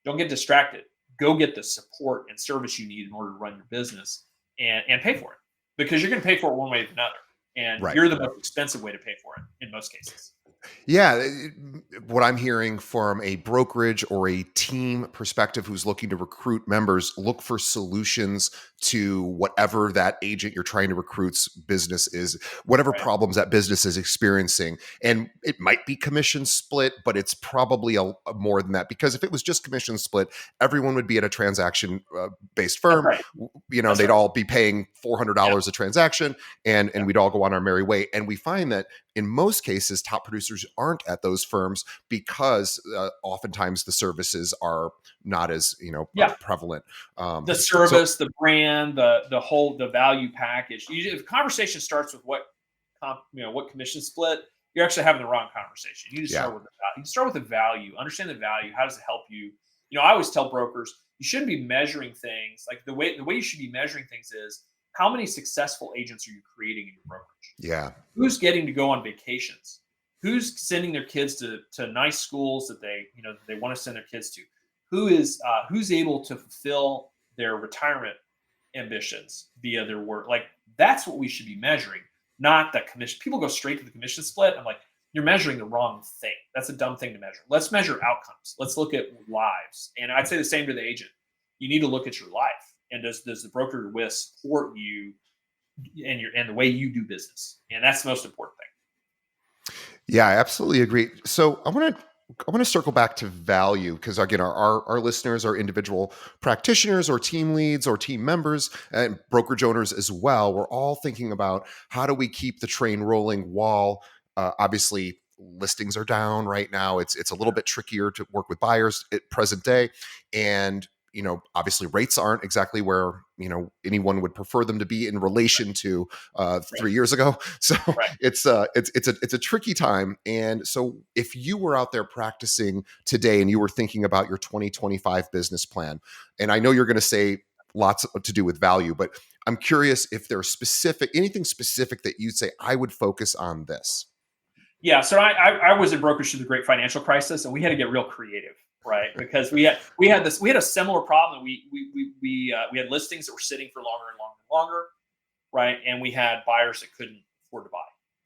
Don't get distracted. Go get the support and service you need in order to run your business, and pay for it, because you're going to pay for it one way or another. And you're the most expensive way to pay for it in most cases. Yeah. What I'm hearing from a brokerage or a team perspective who's looking to recruit members, look for solutions to whatever that agent you're trying to recruit's business is, whatever problems that business is experiencing. And it might be commission split, but it's probably a more than that, because if it was just commission split, everyone would be at a transaction based firm. Right. They'd all be paying $400 a transaction, and we'd all go on our merry way. And we find that in most cases, top producers aren't at those firms because oftentimes the services are not as Yeah. prevalent. The So service, the brand, the value package. If the conversation starts with what commission split, you're actually having the wrong conversation. You need to yeah, start with the value. Understand the value. How does it help you? I always tell brokers you shouldn't be measuring things like the way you should be measuring things is how many successful agents are you creating in your brokerage? yeah, Who's getting to go on vacations? Who's sending their kids to nice schools that they want to send their kids to? Who's able to fulfill their retirement ambitions via their work? Like that's what we should be measuring, not the commission. People go straight to the commission split. I'm like, you're measuring the wrong thing. That's a dumb thing to measure. Let's measure outcomes. Let's look at lives. And I'd say the same to the agent. You need to look at your life. And does the broker you're with support you and the way you do business? And that's the most important thing. yeah, I absolutely agree. So I want to circle back to value because again, our listeners are individual practitioners or team leads or team members and brokerage owners as well. We're all thinking about how do we keep the train rolling while obviously listings are down right now. It's a little bit trickier to work with buyers at present day, and obviously rates aren't exactly where anyone would prefer them to be in relation to Right. 3 years ago. So Right. it's a tricky time. And so if you were out there practicing today and you were thinking about your 2025 business plan, and I know you're going to say lots to do with value, but I'm curious if there's anything specific that you'd say I would focus on this. Yeah, so I was in brokerage through the great financial crisis, and we had to get real creative, right? Because we had a similar problem. We had listings that were sitting for longer and longer and longer, right? And we had buyers that couldn't afford to buy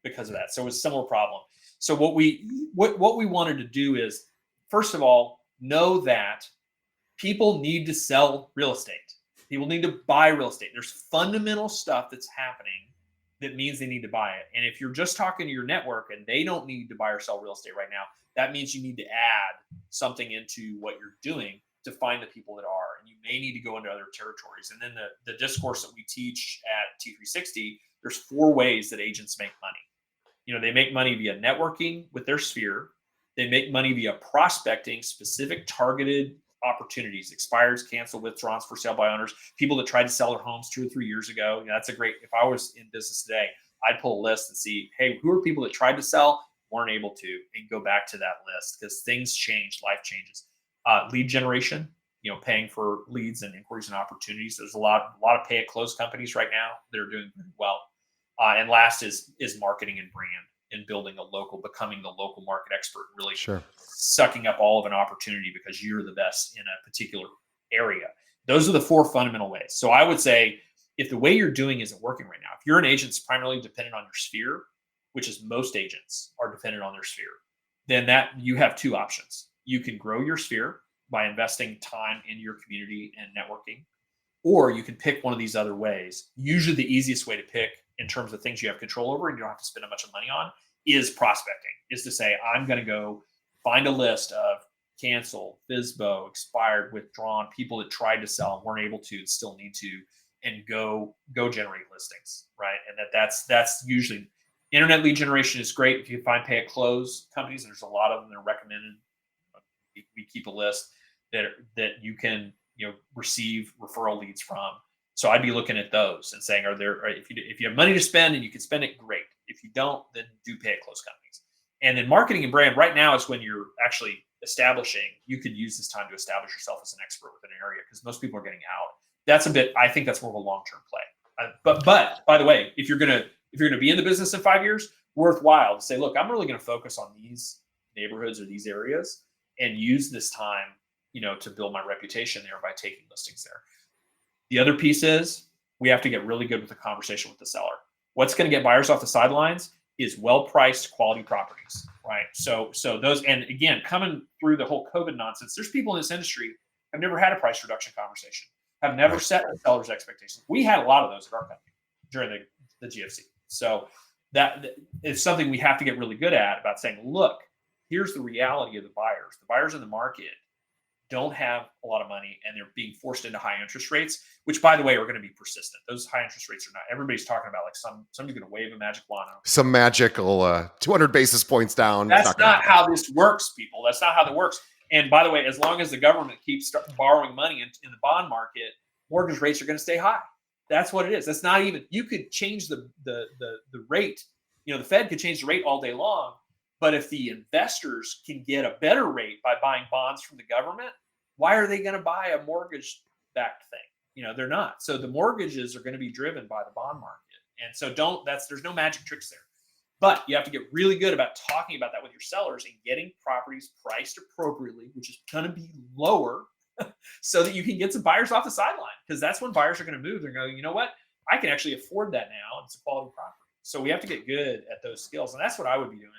because of that. So it was a similar problem. So what we wanted to do is, first of all, know that people need to sell real estate. People need to buy real estate. There's fundamental stuff that's happening that means they need to buy it. And if you're just talking to your network and they don't need to buy or sell real estate right now, that means you need to add something into what you're doing to find the people that are. And you may need to go into other territories. And then the discourse that we teach at T360, there's 4 ways that agents make money. They make money via networking with their sphere. They make money via prospecting specific targeted opportunities, expires, canceled, withdrawals, for sale by owners, people that tried to sell their homes 2 or 3 years ago. That's a great, if I was in business today, I'd pull a list and see, hey, who are people that tried to sell, weren't able to, and go back to that list because things change, life changes. Lead generation, paying for leads and inquiries and opportunities. There's a lot of pay at close companies right now that are doing very well. And last is marketing and brand and becoming the local market expert, really Sure. sucking up all of an opportunity because you're the best in a particular area. Those are the 4 fundamental ways. So I would say if the way you're doing isn't working right now, if you're an agent that's primarily dependent on your sphere, which is most agents are dependent on their sphere, then that you have 2 options. You can grow your sphere by investing time in your community and networking, or you can pick one of these other ways. Usually the easiest way to pick in terms of things you have control over and you don't have to spend a bunch of money on is prospecting, is to say, I'm going to go find a list of canceled, FSBO, expired, withdrawn, people that tried to sell and weren't able to and still need to, and go generate listings, right? And that's usually internet lead generation is great if you find pay at close companies. And there's a lot of them that are recommended. We keep a list that you can receive referral leads from. So I'd be looking at those and saying, if you have money to spend and you can spend it, great. If you don't, then do pay at close companies. And then marketing and brand right now is when you're actually establishing. You could use this time to establish yourself as an expert within an area because most people are getting out. I think that's more of a long-term play. But by the way, if you're gonna be in the business in 5 years, worthwhile to say, look, I'm really going to focus on these neighborhoods or these areas and use this time, to build my reputation there by taking listings there. The other piece is we have to get really good with the conversation with the seller. What's going to get buyers off the sidelines is well-priced quality properties, right? So those, and again, coming through the whole COVID nonsense, there's people in this industry have never had a price reduction conversation, have never set the seller's expectations. We had a lot of those at our company during the GFC. So that is something we have to get really good at about saying, look, here's the reality of the buyers. The buyers in the market, don't have a lot of money and they're being forced into high interest rates, which by the way are going to be persistent. Those high interest rates are not. Everybody's talking about like somebody's going to wave a magic wand. Some magical 200 basis points down. That's not how this works, people. That's not how that works. And by the way, as long as the government keeps borrowing money in the bond market, mortgage rates are going to stay high. That's what it is. That's not even. You could change the rate. The Fed could change the rate all day long, but if the investors can get a better rate by buying bonds from the government, why are they going to buy a mortgage-backed thing? They're not. So the mortgages are going to be driven by the bond market, and so there's no magic tricks there. But you have to get really good about talking about that with your sellers and getting properties priced appropriately, which is going to be lower, so that you can get some buyers off the sideline. Because that's when buyers are going to move. They're going, you know what? I can actually afford that now. It's a quality property. So we have to get good at those skills, and that's what I would be doing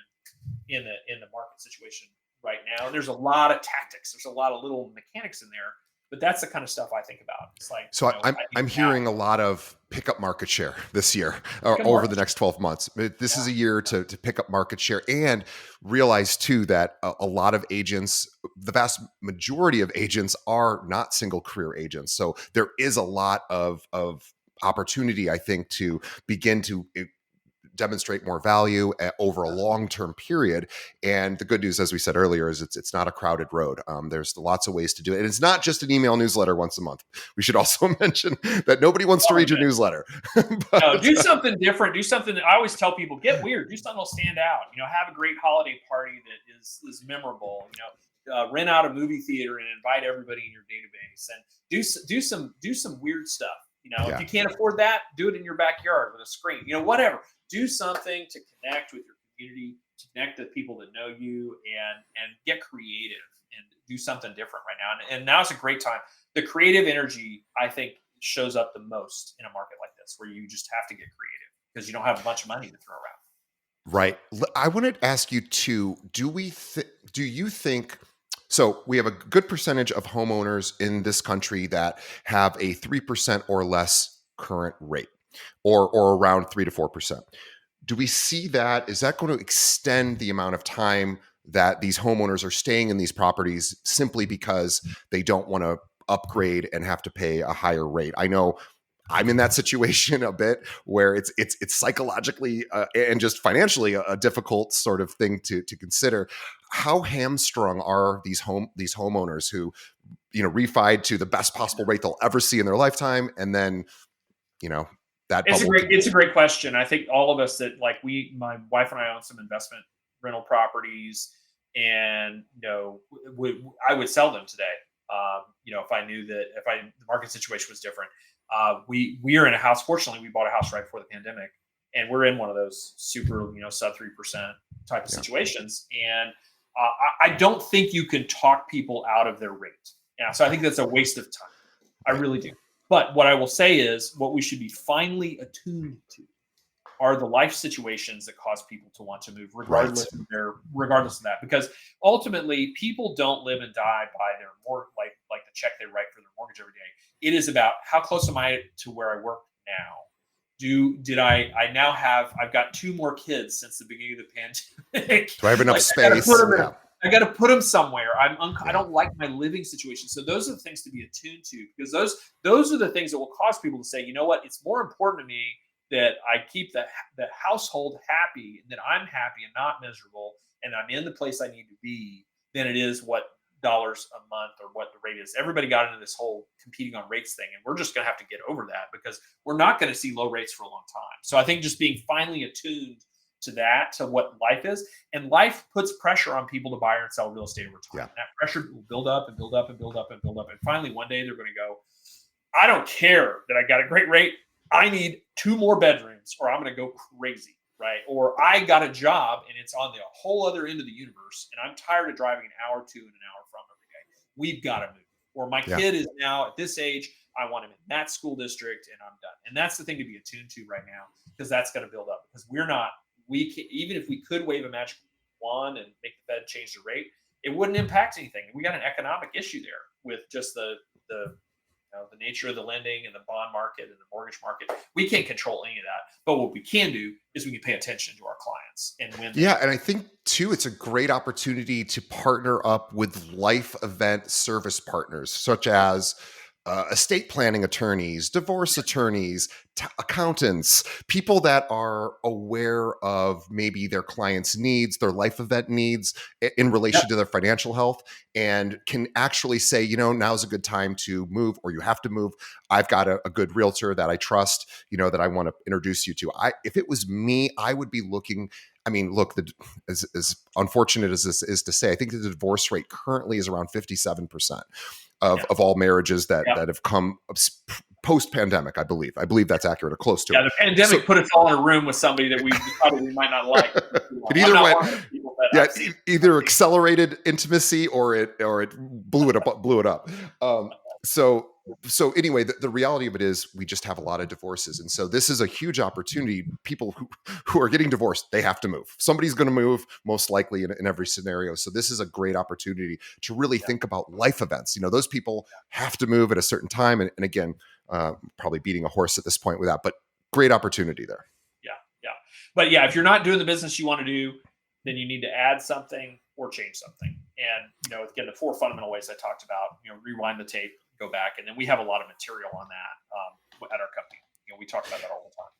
in the market situation right now. And there's a lot of tactics. There's a lot of little mechanics in there. But that's the kind of stuff I think about. It's like, so I'm hearing a lot of pickup market share this year or over the next 12 months. This is a year to pick up market share, and realize too that a lot of agents, the vast majority of agents, are not single career agents. So there is a lot of opportunity, I think, to begin to demonstrate more value over a long-term period. And the good news, as we said earlier, is it's not a crowded road. There's lots of ways to do it. And it's not just an email newsletter once a month. We should also mention that nobody wants to read your newsletter. No, do something different. Do something that I always tell people, get weird. Do something that'll stand out. Have a great holiday party that is memorable. Rent out a movie theater and invite everybody in your database, and do some weird stuff. If you can't afford that, do it in your backyard with a screen. Whatever. Do something to connect with your community, to connect with people that know you, and get creative and do something different right now. And now's a great time. The creative energy, I think, shows up the most in a market like this, where you just have to get creative because you don't have a bunch of money to throw around. Right. I wanted to ask you too, do you think, so we have a good percentage of homeowners in this country that have a 3% or less current rate, or around 3 to 4%. Do we see that? Is that going to extend the amount of time that these homeowners are staying in these properties simply because they don't want to upgrade and have to pay a higher rate? I know I'm in that situation a bit, where it's psychologically and just financially a difficult sort of thing to consider. How hamstrung are these homeowners who, refied to the best possible rate they'll ever see in their lifetime, and then, that it's a great question. I think all of us that my wife and I own some investment rental properties, and I would sell them today. If I knew that the market situation was different. We are in a house. Fortunately, we bought a house right before the pandemic, and we're in one of those super, sub 3% type of situations. And I don't think you can talk people out of their rate. Yeah, so I think that's a waste of time. I really do. But what I will say is, what we should be finely attuned to are the life situations that cause people to want to move, regardless of that. Because ultimately, people don't live and die by their like the check they write for their mortgage every day. It is about, how close am I to where I work now? I've got 2 more kids since the beginning of the pandemic. Do I have enough space? I got to put them somewhere. I don't like my living situation. So those are the things to be attuned to, because those are the things that will cause people to say, you know what, it's more important to me that I keep the household happy, and that I'm happy and not miserable, and I'm in the place I need to be, than it is what dollars a month or what the rate is. Everybody got into this whole competing on rates thing, and we're just going to have to get over that, because we're not going to see low rates for a long time. So I think just being finely attuned to that, to what life is, and life puts pressure on people to buy or sell real estate over time. Yeah. And that pressure will build up and build up and build up and build up. And finally, one day they're going to go, I don't care that I got a great rate. I need 2 more bedrooms, or I'm going to go crazy, right? Or I got a job and it's on the whole other end of the universe, and I'm tired of driving an hour to and an hour from every day. We've got to move. Or my kid is now at this age, I want him in that school district, and I'm done. And that's the thing to be attuned to right now, because that's going to build up. Because even if we could wave a magic wand and make the Fed change the rate, it wouldn't impact anything. We got an economic issue there with just the nature of the lending and the bond market and the mortgage market. We can't control any of that. But what we can do is we can pay attention to our clients. clients and when they Yeah, do. and I think too, it's a great opportunity to partner up with life event service partners, such as estate planning attorneys, divorce attorneys, accountants, people that are aware of maybe their clients' needs, their life event needs in Yeah, relation to their financial health, and can actually say, now's a good time to move, or you have to move. I've got a good realtor that I trust, that I want to introduce you to. If it was me, I would be looking. I mean, look, as unfortunate as this is to say, I think the divorce rate currently is around 57% yeah, of all marriages that yeah. have come post pandemic. I believe that's accurate or close to Yeah, it. the So pandemic put us all in a room with somebody that we decided we might not like. it I'm either not went, one of those people, but yeah, I've seen. either accelerated intimacy or it blew it up. So anyway, the reality of it is we just have a lot of divorces, and so this is a huge opportunity. People who are getting divorced, they have to move. Somebody's going to move, most likely in every scenario. So this is a great opportunity to really Yeah, think about life events. Those people have to move at a certain time, and again, probably beating a horse at this point with that, but great opportunity there. yeah, yeah. But yeah, if you're not doing the business you want to do, then you need to add something or change something. And again, the four fundamental ways I talked about. Rewind the tape, go back, and then we have a lot of material on that at our company. We talk about that all the time.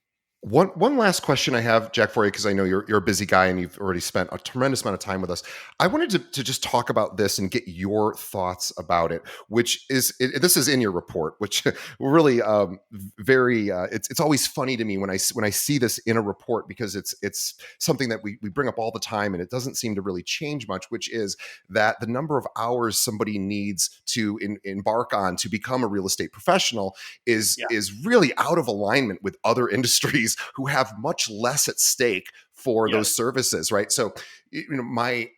One last question I have, Jack, for you, because I know you're a busy guy and you've already spent a tremendous amount of time with us. I wanted to just talk about this and get your thoughts about it, which is this is in your report, which really very it's always funny to me when I see this in a report, because it's something that we bring up all the time and it doesn't seem to really change much, which is that the number of hours somebody needs to embark on to become a real estate professional is Yeah, really out of alignment with other industries who have much less at stake for those yes, services, right? So, my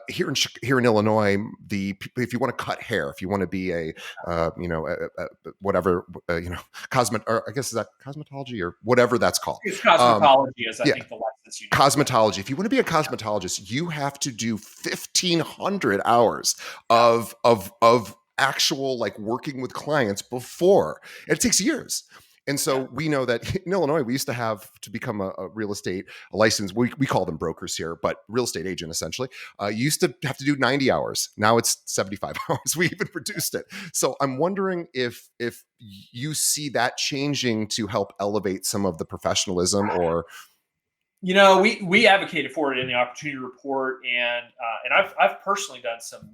here in Illinois, if you want to cut hair, if you want to be whatever or I guess is that cosmetology or whatever that's called. it's Um, cosmetology is I yeah, think the license you need. cosmetology. If you want to be a cosmetologist, you have to do 1,500 hours Yeah, of actual like working with clients before. And it takes years. And yeah, so we know that in Illinois, we used to have to become a real estate license. We call them brokers here, but real estate agent essentially. You used to have to do 90 hours. Now it's 75 hours. We even reduced it. So I'm wondering if you see that changing to help elevate some of the professionalism or we advocated for it in the opportunity report, and I've personally done some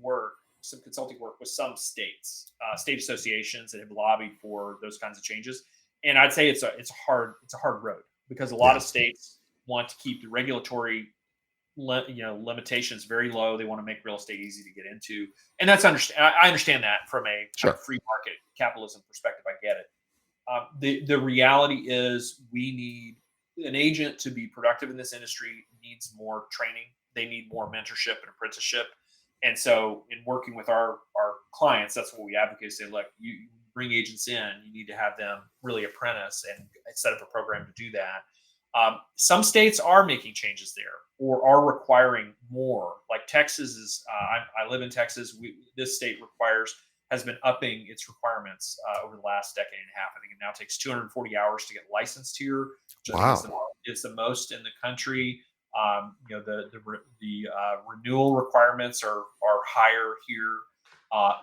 consulting work with some states, state associations that have lobbied for those kinds of changes. And I'd say it's a hard road because a lot yeah. of states want to keep the regulatory limitations very low. They want to make real estate easy to get into, and that's understand. I understand that from a kind Sure. of free market capitalism perspective. I get it. The reality is we need an agent to be productive in this industry needs more training. They need more mentorship and apprenticeship. And so in working with our clients, that's what we advocate. Say, look, you bring agents in, you need to have them really apprentice and set up a program to do that. Some states are making changes there or are requiring more. Like Texas is, I live in Texas. This state has been upping its requirements over the last decade and a half. I think it now takes 240 hours to get licensed here, which I think Wow. is the most in the country. The renewal requirements are higher here.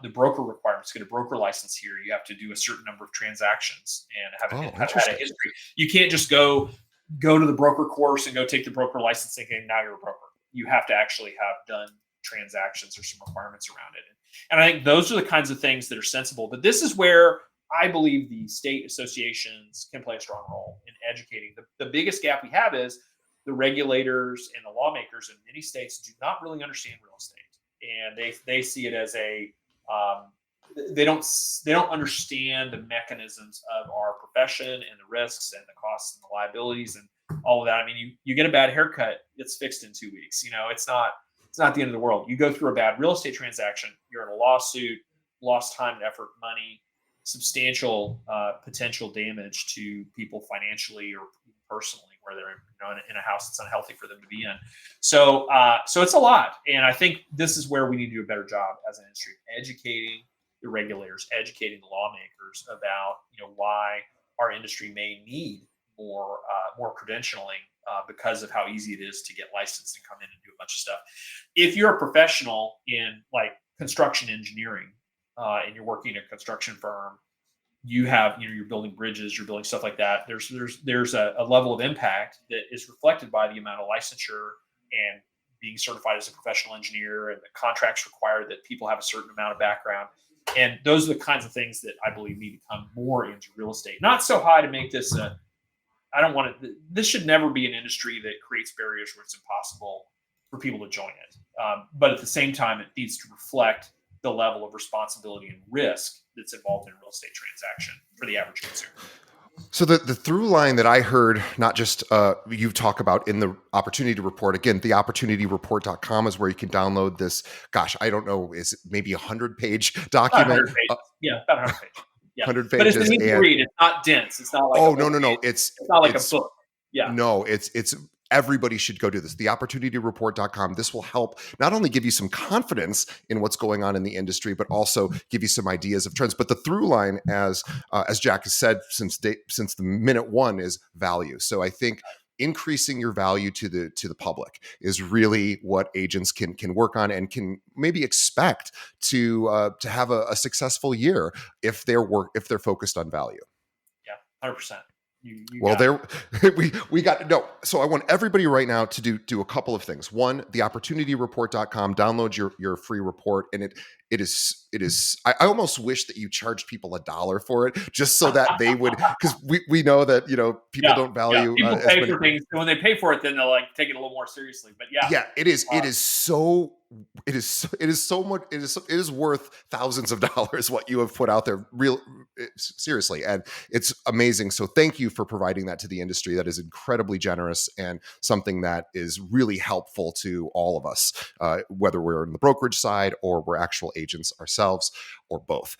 The broker requirements to get a broker license here, you have to do a certain number of transactions and Oh, have had a interesting. history. You can't just go to the broker course and go take the broker license thinking now you're a broker. You have to actually have done transactions or some requirements around it. And I think those are the kinds of things that are sensible. But this is where I believe the state associations can play a strong role in educating. The biggest gap we have is the regulators and the lawmakers in many states do not really understand real estate, and they see it as um, they don't understand the mechanisms of our profession and the risks and the costs and the liabilities and all of that. I mean, you get a bad haircut, it's fixed in 2 weeks. It's not the end of the world. You go through a bad real estate transaction, you're in a lawsuit, lost time and effort, money, substantial potential damage to people financially or personally, where they're in a house that's unhealthy for them to be in. So it's a lot, and I think this is where we need to do a better job as an industry, educating the regulators, educating the lawmakers about why our industry may need more credentialing because of how easy it is to get licensed and come in and do a bunch of stuff. If you're a professional in like construction engineering and you're working in a construction firm, you're building bridges, you're building stuff like that. There's a level of impact that is reflected by the amount of licensure and being certified as a professional engineer, and the contracts require that people have a certain amount of background. And those are the kinds of things that I believe need to come more into real estate. Not so high to make this I don't want to. This should never be an industry that creates barriers where it's impossible for people to join it. But at the same time, it needs to reflect the level of responsibility and risk that's involved in a real estate transaction for the average consumer. So the through line that I heard, not just you talk about in the opportunity report, again, the opportunityreport.com is where you can download this. Gosh, I don't know, is it maybe 100-page document? 100 pages. Yeah, about 100 pages. Yeah. 100 pages. But it's an easy and, read. It's not dense. It's not like no. It's not like a book. Yeah. No, it's everybody should go do this. The opportunityreport.com. This will help not only give you some confidence in what's going on in the industry, but also give you some ideas of trends. But the through line, as Jack has said since the minute one, is value. So I think increasing your value to the public is really what agents can work on and can maybe expect to have a successful year if they're focused on value. Yeah, 100%. Well, we got no. So I want everybody right now to do a couple of things. One, the opportunityreport.com, download your free report. And it is, I almost wish that you charged people $1 for it, just so that they would, because we know that, people don't value. People pay for things. And when they pay for it, then they'll like take it a little more seriously, but yeah. It is worth thousands of dollars what you have put out there, seriously, and it's amazing. So thank you for providing that to the industry. That is incredibly generous and something that is really helpful to all of us, whether we're in the brokerage side or we're actual agents ourselves, or both.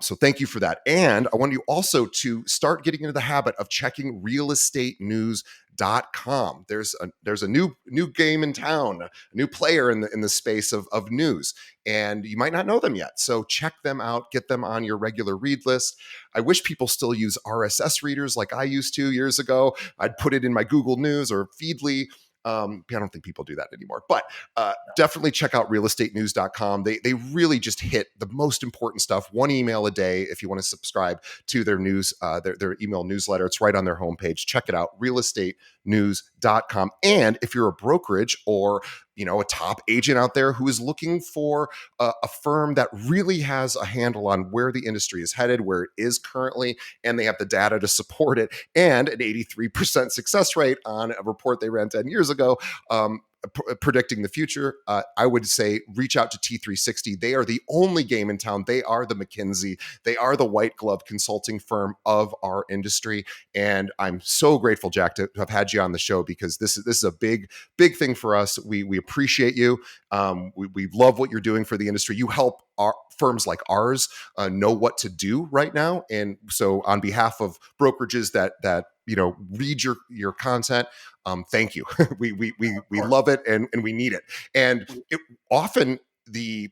So thank you for that. And I want you also to start getting into the habit of checking realestatenews.com. There's a new game in town, a new player in the space of news, and you might not know them yet. So check them out, get them on your regular read list. I wish people still use RSS readers like I used to years ago. I'd put it in my Google News or Feedly. I don't think people do that anymore, but definitely check out realestatenews.com. They really just hit the most important stuff. One email a day if you want to subscribe to their news, their email newsletter. It's right on their homepage. Check it out, realestatenews.com. And if you're a brokerage or a top agent out there who is looking for a firm that really has a handle on where the industry is headed, where it is currently, and they have the data to support it, and an 83% success rate on a report they ran 10 years ago, predicting the future, I would say reach out to T360. They are the only game in town. They are the McKinsey. They are the white glove consulting firm of our industry. And I'm so grateful, Jack, to have had you on the show, because this is a big thing for us. We appreciate you. We love what you're doing for the industry. You help our firms like ours know what to do right now. And so on behalf of brokerages that read your content, thank you. we love it and we need it. And often the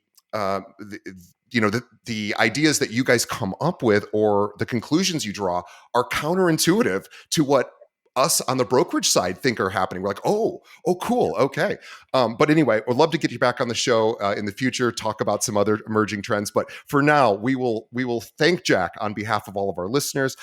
ideas that you guys come up with or the conclusions you draw are counterintuitive to what us on the brokerage side think are happening. We're like, oh, cool. Okay. But anyway, we'd love to get you back on the show in the future, talk about some other emerging trends. But for now, we will thank Jack on behalf of all of our listeners.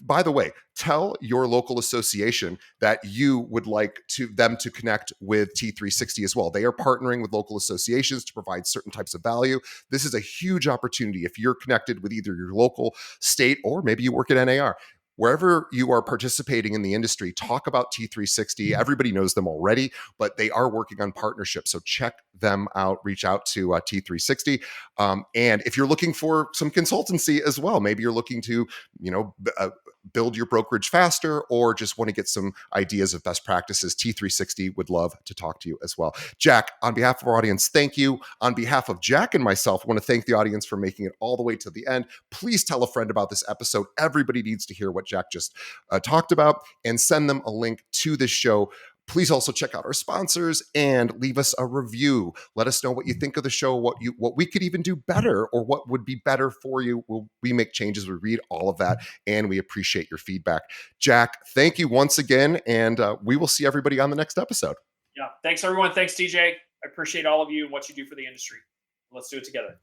By the way, tell your local association that you would like them to connect with T360 as well. They are partnering with local associations to provide certain types of value. This is a huge opportunity if you're connected with either your local, state, or maybe you work at NAR. Wherever you are participating in the industry, talk about T360. Everybody knows them already, but they are working on partnerships. So check them out, reach out to T360. And if you're looking for some consultancy as well, maybe you're looking to, build your brokerage faster or just want to get some ideas of best practices, T360 would love to talk to you as well. Jack, on behalf of our audience, thank you. On behalf of Jack and myself, I want to thank the audience for making it all the way to the end. Please tell a friend about this episode. Everybody needs to hear what Jack just talked about, and send them a link to this show. Please also check out our sponsors and leave us a review. Let us know what you think of the show, what we could even do better, or what would be better for you. We make changes. We read all of that, and we appreciate your feedback. Jack, thank you once again, and we will see everybody on the next episode. Yeah. Thanks, everyone. Thanks, TJ. I appreciate all of you and what you do for the industry. Let's do it together.